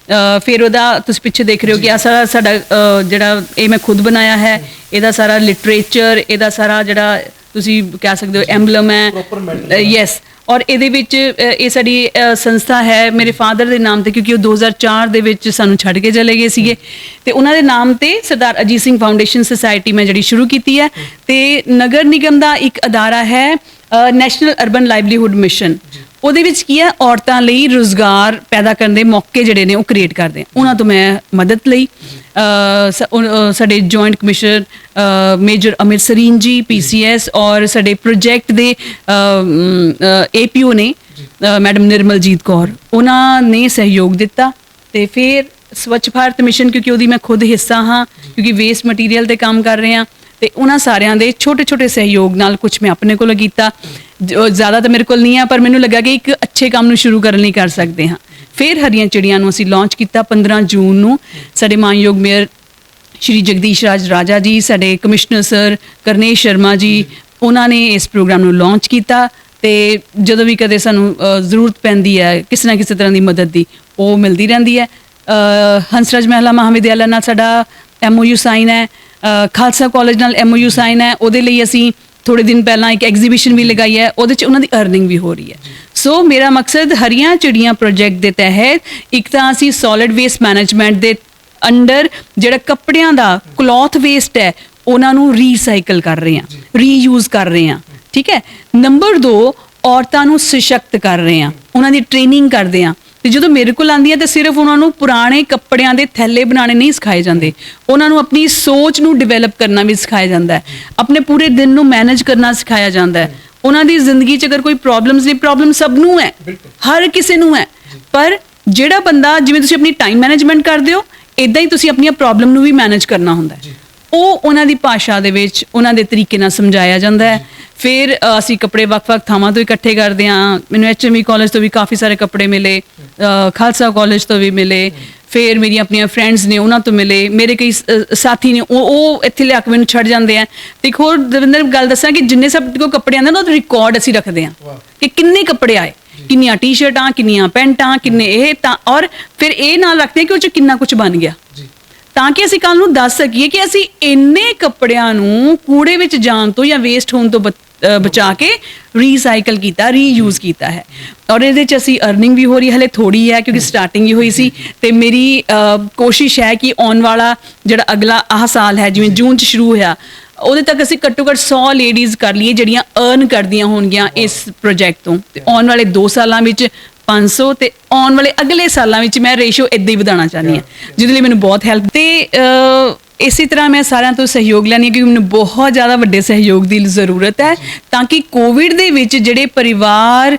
ਫਿਰ ਉਹਦਾ ਤੁਸੀਂ ਪਿੱਛੇ ਦੇਖ ਰਹੇ ਹੋ ਕਿ ਆ ਸਾਰਾ ਸਾਡਾ ਜਿਹੜਾ ਇਹ ਮੈਂ ਖੁਦ ਬਣਾਇਆ ਹੈ, ਇਹਦਾ ਸਾਰਾ ਲਿਟਰੇਚਰ, ਇਹਦਾ ਸਾਰਾ ਜਿਹੜਾ ਤੁਸੀਂ ਕਹਿ ਸਕਦੇ ਹੋ ਐਂਬਲਮ ਹੈ। ਯੈਸ, ਔਰ ਇਹਦੇ ਵਿੱਚ ਇਹ ਸਾਡੀ ਸੰਸਥਾ ਹੈ ਮੇਰੇ ਫਾਦਰ ਦੇ ਨਾਮ ਤੇ, ਕਿਉਂਕਿ ਉਹ 2004 ਦੇ ਵਿੱਚ ਸਾਨੂੰ ਛੱਡ ਕੇ ਚਲੇ ਗਏ ਸੀਗੇ, ਤੇ ਉਹਨਾਂ ਦੇ ਨਾਮ ਤੇ ਸਰਦਾਰ ਅਜੀਤ ਸਿੰਘ ਫਾਊਂਡੇਸ਼ਨ ਸੁਸਾਇਟੀ ਮੈਂ ਜਿਹੜੀ ਸ਼ੁਰੂ ਕੀਤੀ ਹੈ। ਤੇ ਨਗਰ ਨਿਗਮ ਦਾ ਇੱਕ ਅਦਾਰਾ ਹੈ ਨੈਸ਼ਨਲ ਅਰਬਨ ਲਾਈਵਲੀਹੁੱਡ ਮਿਸ਼ਨ, ਉਹਦੇ ਵਿੱਚ ਕੀ ਹੈ, ਔਰਤਾਂ ਲਈ ਰੁਜ਼ਗਾਰ ਪੈਦਾ ਕਰਨ ਦੇ ਮੌਕੇ ਜਿਹੜੇ ਨੇ ਉਹ ਕ੍ਰੀਏਟ ਕਰਦੇ ਆ। ਉਹਨਾਂ ਤੋਂ ਮੈਂ ਮਦਦ ਲਈ ਸਾਡੇ joint commissioner major Amit Sarin ਜੀ PCS, ਔਰ ਸਾਡੇ ਪ੍ਰੋਜੈਕਟ ਦੇ APO ਨੇ ਮੈਡਮ ਨਿਰਮਲਜੀਤ ਕੌਰ, ਉਹਨਾਂ ਨੇ ਸਹਿਯੋਗ ਦਿੱਤਾ। ਤੇ ਫਿਰ ਸਵੱਛ ਭਾਰਤ ਮਿਸ਼ਨ, ਕਿਉਂਕਿ ਉਹਦੀ ਮੈਂ ਖੁਦ ਹਿੱਸਾ ਹਾਂ, ਕਿਉਂਕਿ ਵੇਸਟ ਮਟੀਰੀਅਲ ਤੇ ਕੰਮ ਕਰ ਰਹੇ ਹਾਂ, ਤੇ ਉਹਨਾਂ ਸਾਰਿਆਂ ਦੇ ਛੋਟੇ ਛੋਟੇ ਸਹਿਯੋਗ ਨਾਲ ਕੁਝ ਮੈਂ ਆਪਣੇ ਕੋਲੋਂ ਕੀਤਾ। ਜ਼ਿਆਦਾ ਤਾਂ ਮੇਰੇ ਕੋਲ ਨਹੀਂ ਆ, ਪਰ ਮੈਨੂੰ ਲੱਗਾ ਕਿ ਇੱਕ ਅੱਛੇ ਕੰਮ ਨੂੰ ਸ਼ੁਰੂ ਕਰਨ ਲਈ ਕਰ ਸਕਦੇ ਹਾਂ। ਫਿਰ ਹਰੀਆਂ ਚਿੜੀਆਂ ਨੂੰ ਅਸੀਂ ਲਾਂਚ ਕੀਤਾ 15 ਜੂਨ ਨੂੰ। ਸਾਡੇ ਮਾਨਯੋਗ ਮੇਅਰ ਸ਼੍ਰੀ ਜਗਦੀਸ਼ ਰਾਜ ਰਾਜਾ ਜੀ, ਸਾਡੇ ਕਮਿਸ਼ਨਰ ਸਰ ਕਰਨੇਸ਼ ਸ਼ਰਮਾ ਜੀ, ਉਹਨਾਂ ਨੇ ਇਸ ਪ੍ਰੋਗਰਾਮ ਨੂੰ ਲਾਂਚ ਕੀਤਾ। ਤੇ ਜਦੋਂ ਵੀ ਕਦੇ ਸਾਨੂੰ ਜ਼ਰੂਰਤ ਪੈਂਦੀ ਹੈ ਕਿਸੇ ਨਾ ਕਿਸੇ ਤਰ੍ਹਾਂ ਦੀ ਮਦਦ ਦੀ, ਉਹ ਮਿਲਦੀ ਰਹਿੰਦੀ ਹੈ। ਹੰਸਰਾਜ ਮਹਿਲਾ ਮਹਾਵਿਦਿਆਲਾ ਨਾਲ ਸਾਡਾ MOU ਸਾਈਨ ਹੈ, ਖਾਲਸਾ ਕਾਲਜ ਨਾਲ MOU ਸਾਈਨ ਹੈ। ਉਹਦੇ ਲਈ ਅਸੀਂ ਥੋੜੇ ਦਿਨ ਪਹਿਲਾਂ ਇੱਕ ਐਗਜ਼ੀਬਿਸ਼ਨ ਵੀ ਲਗਾਈ ਹੈ, ਉਹਦੇ 'ਚ ਉਹਨਾਂ ਦੀ ਅਰਨਿੰਗ ਵੀ ਹੋ ਰਹੀ ਹੈ। ਸੋ ਮੇਰਾ ਮਕਸਦ ਹਰੀਆਂ ਚਿੜੀਆਂ ਪ੍ਰੋਜੈਕਟ ਦੇ ਤਹਿਤ ਇੱਕ ਤਾਂ ਅਸੀਂ ਸੋਲਿਡ ਵੇਸਟ ਮੈਨੇਜਮੈਂਟ ਦੇ ਅੰਡਰ ਜਿਹੜਾ ਕੱਪੜਿਆਂ ਦਾ ਕਲੌਥ ਵੇਸਟ ਹੈ ਉਹਨਾਂ ਨੂੰ ਰੀਸਾਈਕਲ ਕਰ ਰਹੇ ਹਾਂ, ਰੀਯੂਜ਼ ਕਰ ਰਹੇ ਹਾਂ, ਠੀਕ ਹੈ। ਨੰਬਰ 2, ਔਰਤਾਂ ਨੂੰ ਸਸ਼ਕਤ ਕਰ ਰਹੇ ਹਾਂ, ਉਹਨਾਂ ਦੀ ਟ੍ਰੇਨਿੰਗ ਕਰਦੇ ਹਾਂ। ਤੇ ਜਦੋਂ ਮੇਰੇ ਕੋਲ ਆਉਂਦੀਆਂ ਤੇ ਸਿਰਫ ਉਹਨਾਂ ਨੂੰ ਪੁਰਾਣੇ ਕੱਪੜਿਆਂ ਦੇ ਥੈਲੇ ਬਣਾਉਣੇ ਨਹੀਂ ਸਿਖਾਏ ਜਾਂਦੇ, ਉਹਨਾਂ ਨੂੰ ਆਪਣੀ ਸੋਚ ਨੂੰ ਡਿਵੈਲਪ ਕਰਨਾ ਵੀ ਸਿਖਾਇਆ ਜਾਂਦਾ ਹੈ, ਆਪਣੇ ਪੂਰੇ ਦਿਨ ਨੂੰ ਮੈਨੇਜ ਕਰਨਾ ਸਿਖਾਇਆ ਜਾਂਦਾ ਹੈ। ਉਹਨਾਂ ਦੀ ਜ਼ਿੰਦਗੀ 'ਚ ਅਗਰ ਕੋਈ ਪ੍ਰੋਬਲਮਸ ਨੇ, ਪ੍ਰੋਬਲਮ ਸਭ ਨੂੰ ਹੈ, ਹਰ ਕਿਸੇ ਨੂੰ ਹੈ, ਪਰ ਜਿਹੜਾ ਬੰਦਾ, ਜਿਵੇਂ ਤੁਸੀਂ ਆਪਣੀ ਟਾਈਮ ਮੈਨੇਜਮੈਂਟ ਕਰਦੇ ਹੋ, ਇਦਾਂ ਹੀ ਤੁਸੀਂ ਆਪਣੀਆਂ ਪ੍ਰੋਬਲਮ ਨੂੰ ਵੀ ਮੈਨੇਜ ਕਰਨਾ ਹੁੰਦਾ ਹੈ। ਉਹ ਉਹਨਾਂ ਦੀ ਭਾਸ਼ਾ ਦੇ ਵਿੱਚ, ਉਹਨਾਂ ਦੇ ਤਰੀਕੇ ਨਾਲ ਸਮਝਾਇਆ ਜਾਂਦਾ ਹੈ। ਫਿਰ ਅਸੀਂ ਕੱਪੜੇ ਵੱਖ-ਵੱਖ ਥਾਵਾਂ ਤੋਂ ਇਕੱਠੇ ਕਰਦੇ ਹਾਂ। ਮੈਨੂੰ HME ਕਾਲਜ ਤੋਂ ਵੀ ਕਾਫੀ ਸਾਰੇ ਕੱਪੜੇ ਮਿਲੇ, ਖਾਲਸਾ ਕਾਲਜ ਤੋਂ ਵੀ ਮਿਲੇ, ਫਿਰ ਮੇਰੀਆਂ ਆਪਣੀਆਂ ਫਰੈਂਡਸ ਨੇ ਉਹਨਾਂ ਤੋਂ ਮਿਲੇ, ਮੇਰੇ ਕਈ ਸਾਥੀ ਨੇ ਉਹ ਇੱਥੇ ਲਿਆ ਕੇ ਮੈਨੂੰ ਛੱਡ ਜਾਂਦੇ ਆ। ਤੇ ਇੱਕ ਹੋਰ ਦਵਿੰਦਰ ਗੱਲ ਦੱਸਾਂ ਕਿ ਜਿੰਨੇ ਸਭ ਕੋਲ ਕੱਪੜੇ ਆਉਂਦੇ ਨਾ, ਉਹਦਾ ਰਿਕਾਰਡ ਅਸੀਂ ਰੱਖਦੇ ਹਾਂ ਕਿ ਕਿੰਨੇ ਕੱਪੜੇ ਆਏ, ਕਿੰਨੀਆਂ ਟੀ-ਸ਼ਰਟਾਂ, ਕਿੰਨੀਆਂ ਪੈਂਟਾਂ, ਕਿੰਨੇ ਇਹ ਤਾਂ, ਔਰ ਫਿਰ ਇਹ ਨਾਲ ਰੱਖਦੇ ਕਿ ਉਹ 'ਚ ਕਿੰਨਾ ਕੁਝ ਬਣ ਗਿਆ, ਤਾਂ ਕਿ ਅਸੀਂ ਕੱਲ ਨੂੰ ਦੱਸ ਸਕੀਏ ਕਿ ਅਸੀਂ ਇੰਨੇ ਕੱਪੜਿਆਂ ਨੂੰ ਕੂੜੇ ਵਿੱਚ ਜਾਣ ਤੋਂ ਜਾਂ ਵੇਸਟ ਹੋਣ ਤੋਂ ਬਚਾ ਕੇ ਰੀਸਾਈਕਲ ਕੀਤਾ, ਰੀਯੂਜ਼ ਕੀਤਾ ਹੈ। ਔਰ ਇਹਦੇ 'ਚ ਅਸੀਂ ਅਰਨਿੰਗ ਵੀ ਹੋ ਰਹੀ, ਹਲੇ ਥੋੜੀ ਹੈ ਕਿਉਂਕਿ ਸਟਾਰਟਿੰਗ ਹੀ ਹੋਈ ਸੀ। ਤੇ ਮੇਰੀ ਕੋਸ਼ਿਸ਼ ਹੈ ਕਿ ਆਉਣ ਵਾਲਾ ਜਿਹੜਾ ਅਗਲਾ ਆਹ ਸਾਲ ਹੈ, ਜਿਵੇਂ ਜੂਨ 'ਚ ਸ਼ੁਰੂ ਹੋਇਆ, ਉਹਦੇ ਤੱਕ ਅਸੀਂ ਘੱਟੋ ਘੱਟ 100 ਲੇਡੀਜ਼ ਕਰ ਲਈਏ ਜਿਹੜੀਆਂ ਅਰਨ ਕਰਦੀਆਂ ਹੋਣਗੀਆਂ ਇਸ ਪ੍ਰੋਜੈਕਟ ਤੋਂ। ਤੇ ਆਉਣ ਵਾਲੇ 2 ਸਾਲਾਂ ਵਿੱਚ 500 ਤੇ ਆਉਣ ਵਾਲੇ ਅਗਲੇ ਸਾਲਾਂ ਵਿੱਚ ਮੈਂ ਰੇਸ਼ੋ ਇੱਦਾਂ ਹੀ ਵਧਾਉਣਾ ਚਾਹੁੰਦੀ ਹਾਂ, ਜਿਹਦੇ ਲਈ ਮੈਨੂੰ ਬਹੁਤ ਹੈਲਪ। ਤੇ ਇਸੇ ਤਰ੍ਹਾਂ ਮੈਂ ਸਾਰਿਆਂ ਤੋਂ ਸਹਿਯੋਗ ਲੈਂਦੀ ਹਾਂ ਕਿਉਂਕਿ ਮੈਨੂੰ ਬਹੁਤ ਜ਼ਿਆਦਾ ਵੱਡੇ ਸਹਿਯੋਗ ਦੀ ਜ਼ਰੂਰਤ ਹੈ, ਤਾਂ ਕਿ ਕੋਵਿਡ ਦੇ ਵਿੱਚ ਜਿਹੜੇ ਪਰਿਵਾਰ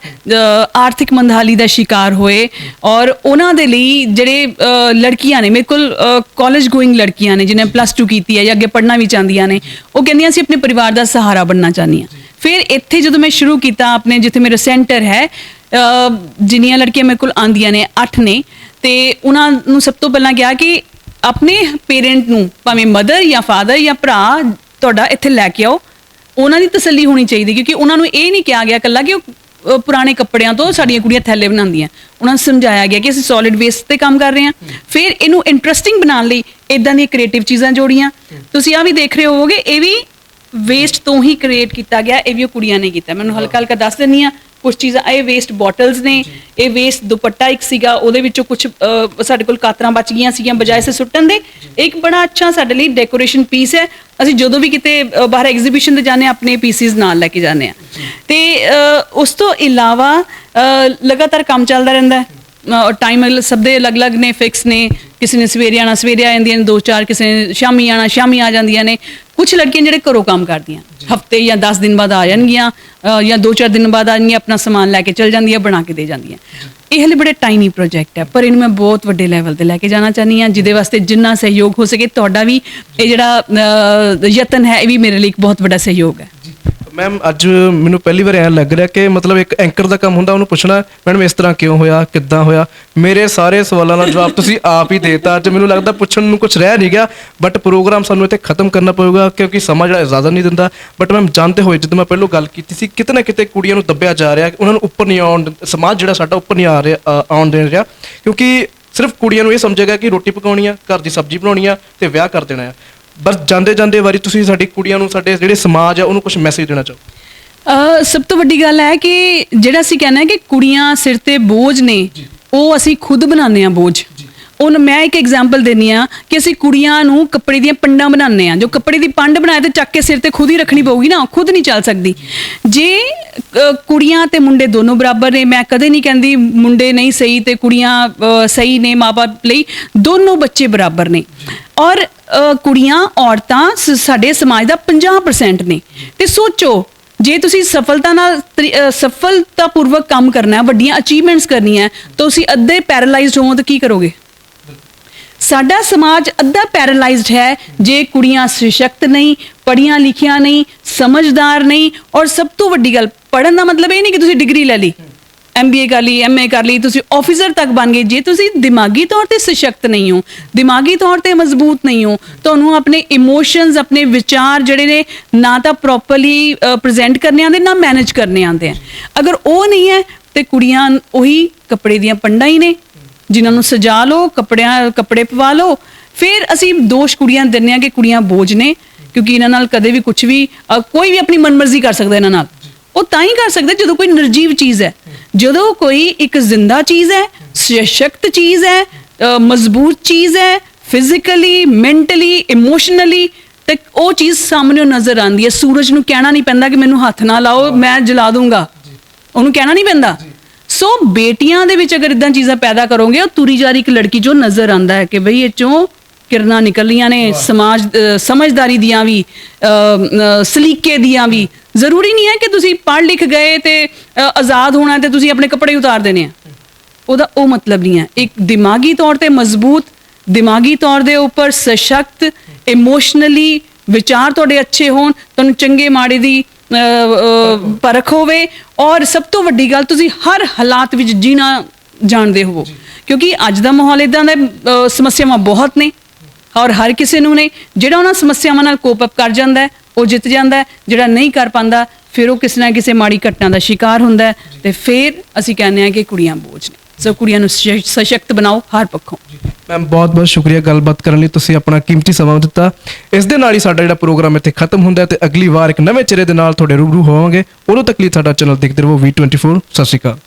ਆਰਥਿਕ ਮੰਦਹਾਲੀ ਦਾ ਸ਼ਿਕਾਰ ਹੋਏ, ਔਰ ਉਹਨਾਂ ਦੇ ਲਈ ਜਿਹੜੇ ਲੜਕੀਆਂ ਨੇ, ਮੇਰੇ ਕੋਲ ਕਾਲਜ ਗੋਇੰਗ ਲੜਕੀਆਂ ਨੇ ਜਿਨ੍ਹਾਂ +2 ਕੀਤੀ ਹੈ ਜਾਂ ਅੱਗੇ ਪੜ੍ਹਨਾ ਵੀ ਚਾਹੁੰਦੀਆਂ ਨੇ, ਉਹ ਕਹਿੰਦੀਆਂ ਅਸੀਂ ਆਪਣੇ ਪਰਿਵਾਰ ਦਾ ਸਹਾਰਾ ਬਣਨਾ ਚਾਹੁੰਦੀਆਂ। ਫਿਰ ਇੱਥੇ ਜਦੋਂ ਮੈਂ ਸ਼ੁਰੂ ਕੀਤਾ ਆਪਣੇ, ਜਿੱਥੇ ਮੇਰਾ ਸੈਂਟਰ ਹੈ, ਜਿੰਨੀਆਂ ਲੜਕੀਆਂ ਮੇਰੇ ਕੋਲ ਆਉਂਦੀਆਂ ਨੇ 8 ਨੇ, ਤੇ ਉਹਨਾਂ ਨੂੰ ਸਭ ਤੋਂ ਪਹਿਲਾਂ ਕਿਹਾ ਕਿ ਆਪਣੇ ਪੇਰੈਂਟ ਨੂੰ, ਭਾਵੇਂ ਮਦਰ ਜਾਂ ਫਾਦਰ ਜਾਂ ਭਰਾ ਤੁਹਾਡਾ, ਇੱਥੇ ਲੈ ਕੇ ਆਓ, ਉਹਨਾਂ ਦੀ ਤਸੱਲੀ ਹੋਣੀ ਚਾਹੀਦੀ, ਕਿਉਂਕਿ ਉਹਨਾਂ ਨੂੰ ਇਹ ਨਹੀਂ ਕਿਹਾ ਗਿਆ ਇਕੱਲਾ ਕਿ ਉਹ ਪੁਰਾਣੇ ਕੱਪੜਿਆਂ ਤੋਂ ਸਾਡੀਆਂ ਕੁੜੀਆਂ ਥੈਲੇ ਬਣਾਉਂਦੀਆਂ, ਉਹਨਾਂ ਨੂੰ ਸਮਝਾਇਆ ਗਿਆ ਕਿ ਅਸੀਂ ਸੋਲਿਡ ਵੇਸਟ ਤੇ ਕੰਮ ਕਰ ਰਹੇ ਹਾਂ। ਫਿਰ ਇਹਨੂੰ ਇੰਟਰਸਟਿੰਗ ਬਣਾਉਣ ਲਈ ਇਦਾਂ ਦੀਆਂ ਕ੍ਰੀਏਟਿਵ ਚੀਜ਼ਾਂ ਜੋੜੀਆਂ। ਤੁਸੀਂ ਆ ਵੀ ਦੇਖ ਰਹੇ ਹੋਵੋਗੇ, ਇਹ ਵੀ ਵੇਸਟ ਤੋਂ ਹੀ ਕ੍ਰੀਏਟ ਕੀਤਾ ਗਿਆ, ਇਹ ਵੀ ਉਹ ਕੁੜੀਆਂ ਨੇ ਕੀਤਾ। ਮੈਨੂੰ ਹਲਕਾ ਹਲਕਾ ਦੱਸ ਦਿੰਦੀ ਹਾਂ ਕੁਝ ਚੀਜ਼ਾਂ। ਇਹ ਵੇਸਟ ਬੋਟਲਸ ਨੇ, ਇਹ ਵੇਸਟ ਦੁਪੱਟਾ ਇੱਕ ਸੀਗਾ, ਉਹਦੇ ਵਿੱਚੋਂ ਕੁਝ ਸਾਡੇ ਕੋਲ ਕਾਤਰਾਂ ਬਚ ਗਈਆਂ ਸੀਗੀਆਂ ਬਜਾਏ ਸੇ ਸੁੱਟਣ ਦੇ। ਇੱਕ ਬੜਾ ਅੱਛਾ ਸਾਡੇ ਲਈ ਡੈਕੋਰੇਸ਼ਨ ਪੀਸ ਹੈ। ਅਸੀਂ ਜਦੋਂ ਵੀ ਕਿਤੇ ਬਾਹਰ ਐਗਜ਼ੀਬਿਸ਼ਨ ਤੇ ਜਾਂਦੇ ਹਾਂ, ਆਪਣੇ ਪੀਸਿਸ ਨਾਲ ਲੈ ਕੇ ਜਾਂਦੇ ਹਾਂ। ਤੇ ਉਸ ਤੋਂ ਇਲਾਵਾ ਲਗਾਤਾਰ ਕੰਮ ਚੱਲਦਾ ਰਹਿੰਦਾ ਹੈ। ਟਾਈਮ ਸਭ ਦੇ ਅਲੱਗ-ਅਲੱਗ ਨੇ, ਫਿਕਸ ਨੇ। ਕਿਸੇ ਨੇ ਸਵੇਰੇ ਆਉਣਾ, ਸਵੇਰੇ ਆ ਜਾਂਦੀਆਂ ਨੇ 2-4, ਕਿਸੇ ਨੇ ਸ਼ਾਮੀ ਆਉਣਾ, ਸ਼ਾਮੀ ਆ ਜਾਂਦੀਆਂ ਨੇ। ਕੁਝ ਲੜਕੀਆਂ ਜਿਹੜੇ ਘਰੋਂ ਕੰਮ ਕਰਦੀਆਂ, ਹਫਤੇ ਜਾਂ 10 ਦਿਨ ਬਾਅਦ ਆ ਜਾਣਗੀਆਂ, ਜਾਂ 2-4 ਦਿਨ ਬਾਅਦ ਆ ਜਾਣਗੀਆਂ, ਆਪਣਾ ਸਮਾਨ ਲੈ ਕੇ ਚਲ ਜਾਂਦੀਆਂ, ਬਣਾ ਕੇ ਦੇ ਜਾਂਦੀਆਂ। ਇਹ ਹਲੇ ਬੜੇ ਟਾਈਨੀ ਪ੍ਰੋਜੈਕਟ ਹੈ, ਪਰ ਇਹਨੂੰ ਮੈਂ ਬਹੁਤ ਵੱਡੇ ਲੈਵਲ ਤੇ ਲੈ ਕੇ ਜਾਣਾ ਚਾਹੁੰਦੀ ਹਾਂ, ਜਿਹਦੇ ਵਾਸਤੇ ਜਿੰਨਾ ਸਹਿਯੋਗ ਹੋ ਸਕੇ। ਤੁਹਾਡਾ ਵੀ ਇਹ ਜਿਹੜਾ ਯਤਨ ਹੈ, ਇਹ ਵੀ ਮੇਰੇ ਲਈ ਇੱਕ ਬਹੁਤ ਵੱਡਾ ਸਹਿਯੋਗ ਹੈ। ਮੈਮ, ਅੱਜ ਮੈਨੂੰ ਪਹਿਲੀ ਵਾਰ ਐਂ ਲੱਗ ਰਿਹਾ ਕਿ ਮਤਲਬ ਇੱਕ ਐਂਕਰ ਦਾ ਕੰਮ ਹੁੰਦਾ, ਉਹਨੂੰ ਪੁੱਛਣਾ ਮੈਡਮ ਇਸ ਤਰ੍ਹਾਂ ਕਿਉਂ ਹੋਇਆ, ਕਿੱਦਾਂ ਹੋਇਆ। ਮੇਰੇ ਸਾਰੇ ਸਵਾਲਾਂ ਦਾ ਜਵਾਬ ਤੁਸੀਂ ਆਪ ਹੀ ਦੇਤਾ। ਅੱਜ ਮੈਨੂੰ ਲੱਗਦਾ ਪੁੱਛਣ ਨੂੰ ਕੁਝ ਰਹਿ ਨਹੀਂ ਗਿਆ, ਬਟ ਪ੍ਰੋਗਰਾਮ ਸਾਨੂੰ ਇੱਥੇ ਖਤਮ ਕਰਨਾ ਪਊਗਾ ਕਿਉਂਕਿ ਸਮਾਂ ਜਿਹੜਾ ਇਜਾਜ਼ਤ ਨਹੀਂ ਦਿੰਦਾ। ਬਟ ਮੈਮ, ਜਾਣਦੇ ਹੋਏ, ਜਦੋਂ ਮੈਂ ਪਹਿਲਾਂ ਗੱਲ ਕੀਤੀ ਸੀ, ਕਿਤੇ ਨਾ ਕਿਤੇ ਕੁੜੀਆਂ ਨੂੰ ਦੱਬਿਆ ਜਾ ਰਿਹਾ, ਉਹਨਾਂ ਨੂੰ ਉੱਪਰ ਨਹੀਂ ਆਉਣ, ਸਮਾਜ ਜਿਹੜਾ ਸਾਡਾ ਉੱਪਰ ਨਹੀਂ ਆ ਰਿਹਾ, ਆਉਣ ਦੇ ਰਿਹਾ, ਕਿਉਂਕਿ ਸਿਰਫ ਕੁੜੀਆਂ ਨੂੰ ਇਹ ਸਮਝੇਗਾ ਕਿ ਰੋਟੀ ਪਕਾਉਣੀ ਆ, ਘਰ ਦੀ ਸਬਜ਼ੀ ਬਣਾਉਣੀ ਆ ਤੇ ਵਿਆਹ ਕਰ ਦੇਣਾ ਆ। ਬਸ ਜਾਂਦੇ ਵਾਰੀ ਤੁਸੀਂ ਸਾਡੀ ਕੁੜੀਆਂ ਨੂੰ, ਸਾਡੇ ਜਿਹੜੇ ਸਮਾਜ ਆ, ਉਹਨੂੰ ਕੁਝ ਮੈਸੇਜ ਦੇਣਾ ਚਾਹੋ। ਸਭ ਤੋਂ ਵੱਡੀ ਗੱਲ ਹੈ ਕਿ ਜਿਹੜਾ ਅਸੀਂ ਕਹਿੰਦੇ ਹਾਂ ਕਿ ਕੁੜੀਆਂ ਸਿਰ ਤੇ ਬੋਝ ਨੇ, ਉਹ ਅਸੀਂ ਖੁਦ ਬਣਾਉਂਦੇ ਹਾਂ ਬੋਝ। ਹੁਣ ਮੈਂ ਇੱਕ ਐਗਜ਼ਾਮਪਲ ਦਿੰਦੀ ਹਾਂ ਕਿ ਅਸੀਂ ਕੁੜੀਆਂ ਨੂੰ ਕੱਪੜੇ ਦੀਆਂ ਪੰਡਾਂ ਬਣਾਉਂਦੇ ਹਾਂ। ਜੋ ਕੱਪੜੇ ਦੀ ਪੰਡ ਬਣਾਏ ਤੇ ਚੱਕ ਕੇ ਸਿਰ ਤੇ ਖੁਦ ਹੀ ਰੱਖਣੀ ਪਊਗੀ ਨਾ, ਖੁਦ ਨਹੀਂ ਚੱਲ ਸਕਦੀ। ਜੇ ਕੁੜੀਆਂ ਤੇ ਮੁੰਡੇ ਦੋਨੋਂ ਬਰਾਬਰ ਨੇ, ਮੈਂ ਕਦੇ ਨਹੀਂ ਕਹਿੰਦੀ ਮੁੰਡੇ ਨਹੀਂ ਸਹੀ ਤੇ ਕੁੜੀਆਂ ਸਹੀ ਨੇ, ਮਾਂ-ਬਾਪ ਲਈ ਦੋਨੋਂ ਬੱਚੇ ਬਰਾਬਰ ਨੇ। ਔਰ ਕੁੜੀਆਂ, ਔਰਤਾਂ ਸਾਡੇ ਸਮਾਜ ਦਾ 50% ਨੇ। ਤੇ ਸੋਚੋ, ਜੇ ਤੁਸੀਂ ਸਫਲਤਾਪੂਰਵਕ ਕੰਮ ਕਰਨਾ, ਵੱਡੀਆਂ ਅਚੀਵਮੈਂਟਸ ਕਰਨੀਆਂ, ਤੁਸੀਂ ਅੱਧੇ ਪੈਰਾਲਾਈਜ਼ਡ ਹੋ ਤਾਂ ਕੀ ਕਰੋਗੇ? ਸਾਡਾ ਸਮਾਜ ਅੱਧਾ ਪੈਰਾਲਾਈਜ਼ਡ ਹੈ ਜੇ ਕੁੜੀਆਂ ਸਸ਼ਕਤ ਨਹੀਂ, ਪੜ੍ਹੀਆਂ ਲਿਖੀਆਂ ਨਹੀਂ, ਸਮਝਦਾਰ ਨਹੀਂ। ਔਰ ਸਭ ਤੋਂ ਵੱਡੀ ਗੱਲ, ਪੜ੍ਹਨ ਦਾ ਮਤਲਬ ਇਹ ਨਹੀਂ ਕਿ ਤੁਸੀਂ ਡਿਗਰੀ ਲੈ ਲਈ, MBA ਕਰ ਲਈ, MA ਕਰ ਲਈ, ਤੁਸੀਂ ਆਫਿਸਰ ਤੱਕ ਬਣ ਗਏ। ਜੇ ਤੁਸੀਂ ਦਿਮਾਗੀ ਤੌਰ ਤੇ ਸਸ਼ਕਤ ਨਹੀਂ ਹੋ, ਦਿਮਾਗੀ ਤੌਰ ਤੇ ਮਜ਼ਬੂਤ ਨਹੀਂ ਹੋ, ਤੁਹਾਨੂੰ ਆਪਣੇ ਇਮੋਸ਼ਨਸ, ਆਪਣੇ ਵਿਚਾਰ ਜਿਹੜੇ ਨੇ ਨਾ ਤਾਂ ਪ੍ਰੋਪਰਲੀ ਪ੍ਰੈਜ਼ੈਂਟ ਕਰਨੇ ਆਉਂਦੇ, ਨਾ ਮੈਨੇਜ ਕਰਨੇ ਆਉਂਦੇ ਆ। ਅਗਰ ਉਹ ਨਹੀਂ ਹੈ ਤੇ ਕੁੜੀਆਂ ਉਹੀ ਕੱਪੜੇ ਦੀਆਂ ਪੰਡਾਂ ਹੀ ਨੇ, ਜਿਨ੍ਹਾਂ ਨੂੰ ਸਜਾ ਲਓ, ਕੱਪੜੇ ਪਵਾ ਲਓ। ਫਿਰ ਅਸੀਂ ਦੋਸ਼ ਕੁੜੀਆਂ ਦਿੰਦੇ ਹਾਂ ਕਿ ਕੁੜੀਆਂ ਬੋਝ ਨੇ, ਕਿਉਂਕਿ ਇਹਨਾਂ ਨਾਲ ਕਦੇ ਵੀ ਕੁਝ ਵੀ, ਕੋਈ ਵੀ ਆਪਣੀ ਮਨਮਰਜ਼ੀ ਕਰ ਸਕਦਾ ਇਹਨਾਂ ਨਾਲ। ਉਹ ਤਾਂ ਹੀ ਕਰ ਸਕਦਾ ਜਦੋਂ ਕੋਈ ਨਿਰਜੀਵ ਚੀਜ਼ ਹੈ, ਜਦੋਂ ਕੋਈ ਇੱਕ ਜ਼ਿੰਦਾ ਚੀਜ਼ ਹੈ, ਸਸ਼ਕਤ ਚੀਜ਼ ਹੈ, ਮਜ਼ਬੂਤ ਚੀਜ਼ ਹੈ, ਫਿਜ਼ੀਕਲੀ, ਮੈਂਟਲੀ, ਇਮੋਸ਼ਨਲੀ, ਤੇ ਉਹ ਚੀਜ਼ ਸਾਹਮਣੇ ਨਜ਼ਰ ਆਉਂਦੀ ਹੈ। ਸੂਰਜ ਨੂੰ ਕਹਿਣਾ ਨਹੀਂ ਪੈਂਦਾ ਕਿ ਮੈਨੂੰ ਹੱਥ ਨਾ ਲਾਓ, ਮੈਂ ਜਲਾ ਦੂੰਗਾ, ਉਹਨੂੰ ਕਹਿਣਾ ਨਹੀਂ ਪੈਂਦਾ। ਸੋ ਬੇਟੀਆਂ ਦੇ ਵਿੱਚ ਅਗਰ ਇਦਾਂ ਚੀਜ਼ਾਂ ਪੈਦਾ ਕਰੋਗੇ, ਉਹ ਤੁਰੀ ਜਾ ਰਹੀ ਇੱਕ ਲੜਕੀ ਜੋ ਨਜ਼ਰ ਆਉਂਦਾ ਹੈ ਕਿ ਬਈ ਇਹ ਚੋਂ ਕਿਰਨਾਂ ਨਿਕਲੀਆਂ ਨੇ, ਸਮਾਜ ਸਮਝਦਾਰੀ ਦੀਆਂ ਵੀ, ਸਲੀਕੇ ਦੀਆਂ ਵੀ। ਜ਼ਰੂਰੀ ਨਹੀਂ ਹੈ ਕਿ ਤੁਸੀਂ ਪੜ੍ਹ ਲਿਖ ਗਏ ਤੇ ਆਜ਼ਾਦ ਹੋਣਾ ਤੇ ਤੁਸੀਂ ਆਪਣੇ ਕੱਪੜੇ ਉਤਾਰ ਦੇਣੇ ਆ, ਉਹਦਾ ਉਹ ਮਤਲਬ ਨਹੀਂ ਹੈ। ਇੱਕ ਦਿਮਾਗੀ ਤੌਰ ਤੇ ਮਜ਼ਬੂਤ, ਦਿਮਾਗੀ ਤੌਰ ਦੇ ਉੱਪਰ ਸਸ਼ਕਤ, ਇਮੋਸ਼ਨਲੀ ਵਿਚਾਰ ਤੁਹਾਡੇ ਅੱਛੇ ਹੋਣ, ਤੁਹਾਨੂੰ ਚੰਗੇ ਮਾੜੇ ਦੀ ਪਰਖ ਹੋਵੇ, ਔਰ ਸਭ ਤੋਂ ਵੱਡੀ ਗੱਲ ਤੁਸੀਂ ਹਰ ਹਾਲਾਤ ਵਿੱਚ ਜੀਣਾ ਜਾਣਦੇ ਹੋਵੋ। ਕਿਉਂਕਿ ਅੱਜ ਦਾ ਮਾਹੌਲ ਇਦਾਂ ਦਾ, ਸਮੱਸਿਆਵਾਂ ਬਹੁਤ ਨੇ ਔਰ ਹਰ ਕਿਸੇ ਨੂੰ ਨੇ। ਜਿਹੜਾ ਉਹਨਾਂ ਸਮੱਸਿਆਵਾਂ ਨਾਲ ਕੋਪ ਅਪ ਕਰ ਜਾਂਦਾ ਹੈ ਉਹ ਜਿੱਤ ਜਾਂਦਾ ਹੈ, ਜਿਹੜਾ ਨਹੀਂ ਕਰ ਪਾਉਂਦਾ ਫਿਰ ਉਹ ਕਿਸੇ ਨਾ ਕਿਸੇ ਮਾੜੀ ਘਟਨਾ ਦਾ ਸ਼ਿਕਾਰ ਹੁੰਦਾ ਹੈ। ਤੇ ਫਿਰ ਅਸੀਂ ਕਹਿੰਦੇ ਹਾਂ ਕਿ ਕੁੜੀਆਂ ਬੋਝ ਨੇ। ਸੋ ਕੁੜੀਆਂ ਨੂੰ ਸਸ਼ਕਤ ਬਣਾਓ ਹਰ ਪੱਖੋਂ। ਮੈਮ ਬਹੁਤ ਬਹੁਤ ਸ਼ੁਕਰੀਆ ਗੱਲਬਾਤ ਕਰਨ ਲਈ, ਤੁਸੀਂ ਆਪਣਾ ਕੀਮਤੀ ਸਮਾਂ ਦਿੱਤਾ। ਇਸ ਦੇ ਨਾਲ ਹੀ ਸਾਡਾ ਜਿਹੜਾ ਪ੍ਰੋਗਰਾਮ ਇੱਥੇ ਖਤਮ ਹੁੰਦਾ ਹੈ ਤੇ ਅਗਲੀ ਵਾਰ ਇੱਕ ਨਵੇਂ ਚਿਹਰੇ ਦੇ ਨਾਲ ਤੁਹਾਡੇ ਰੂਬਰੂ ਹੋਵਾਂਗੇ। ਉਦੋਂ ਤੱਕ ਲਈ ਸਾਡਾ ਚੈਨਲ ਦੇਖਦੇ ਰਹੋ V24। ਸਤਿ ਸ਼੍ਰੀ ਅਕਾਲ।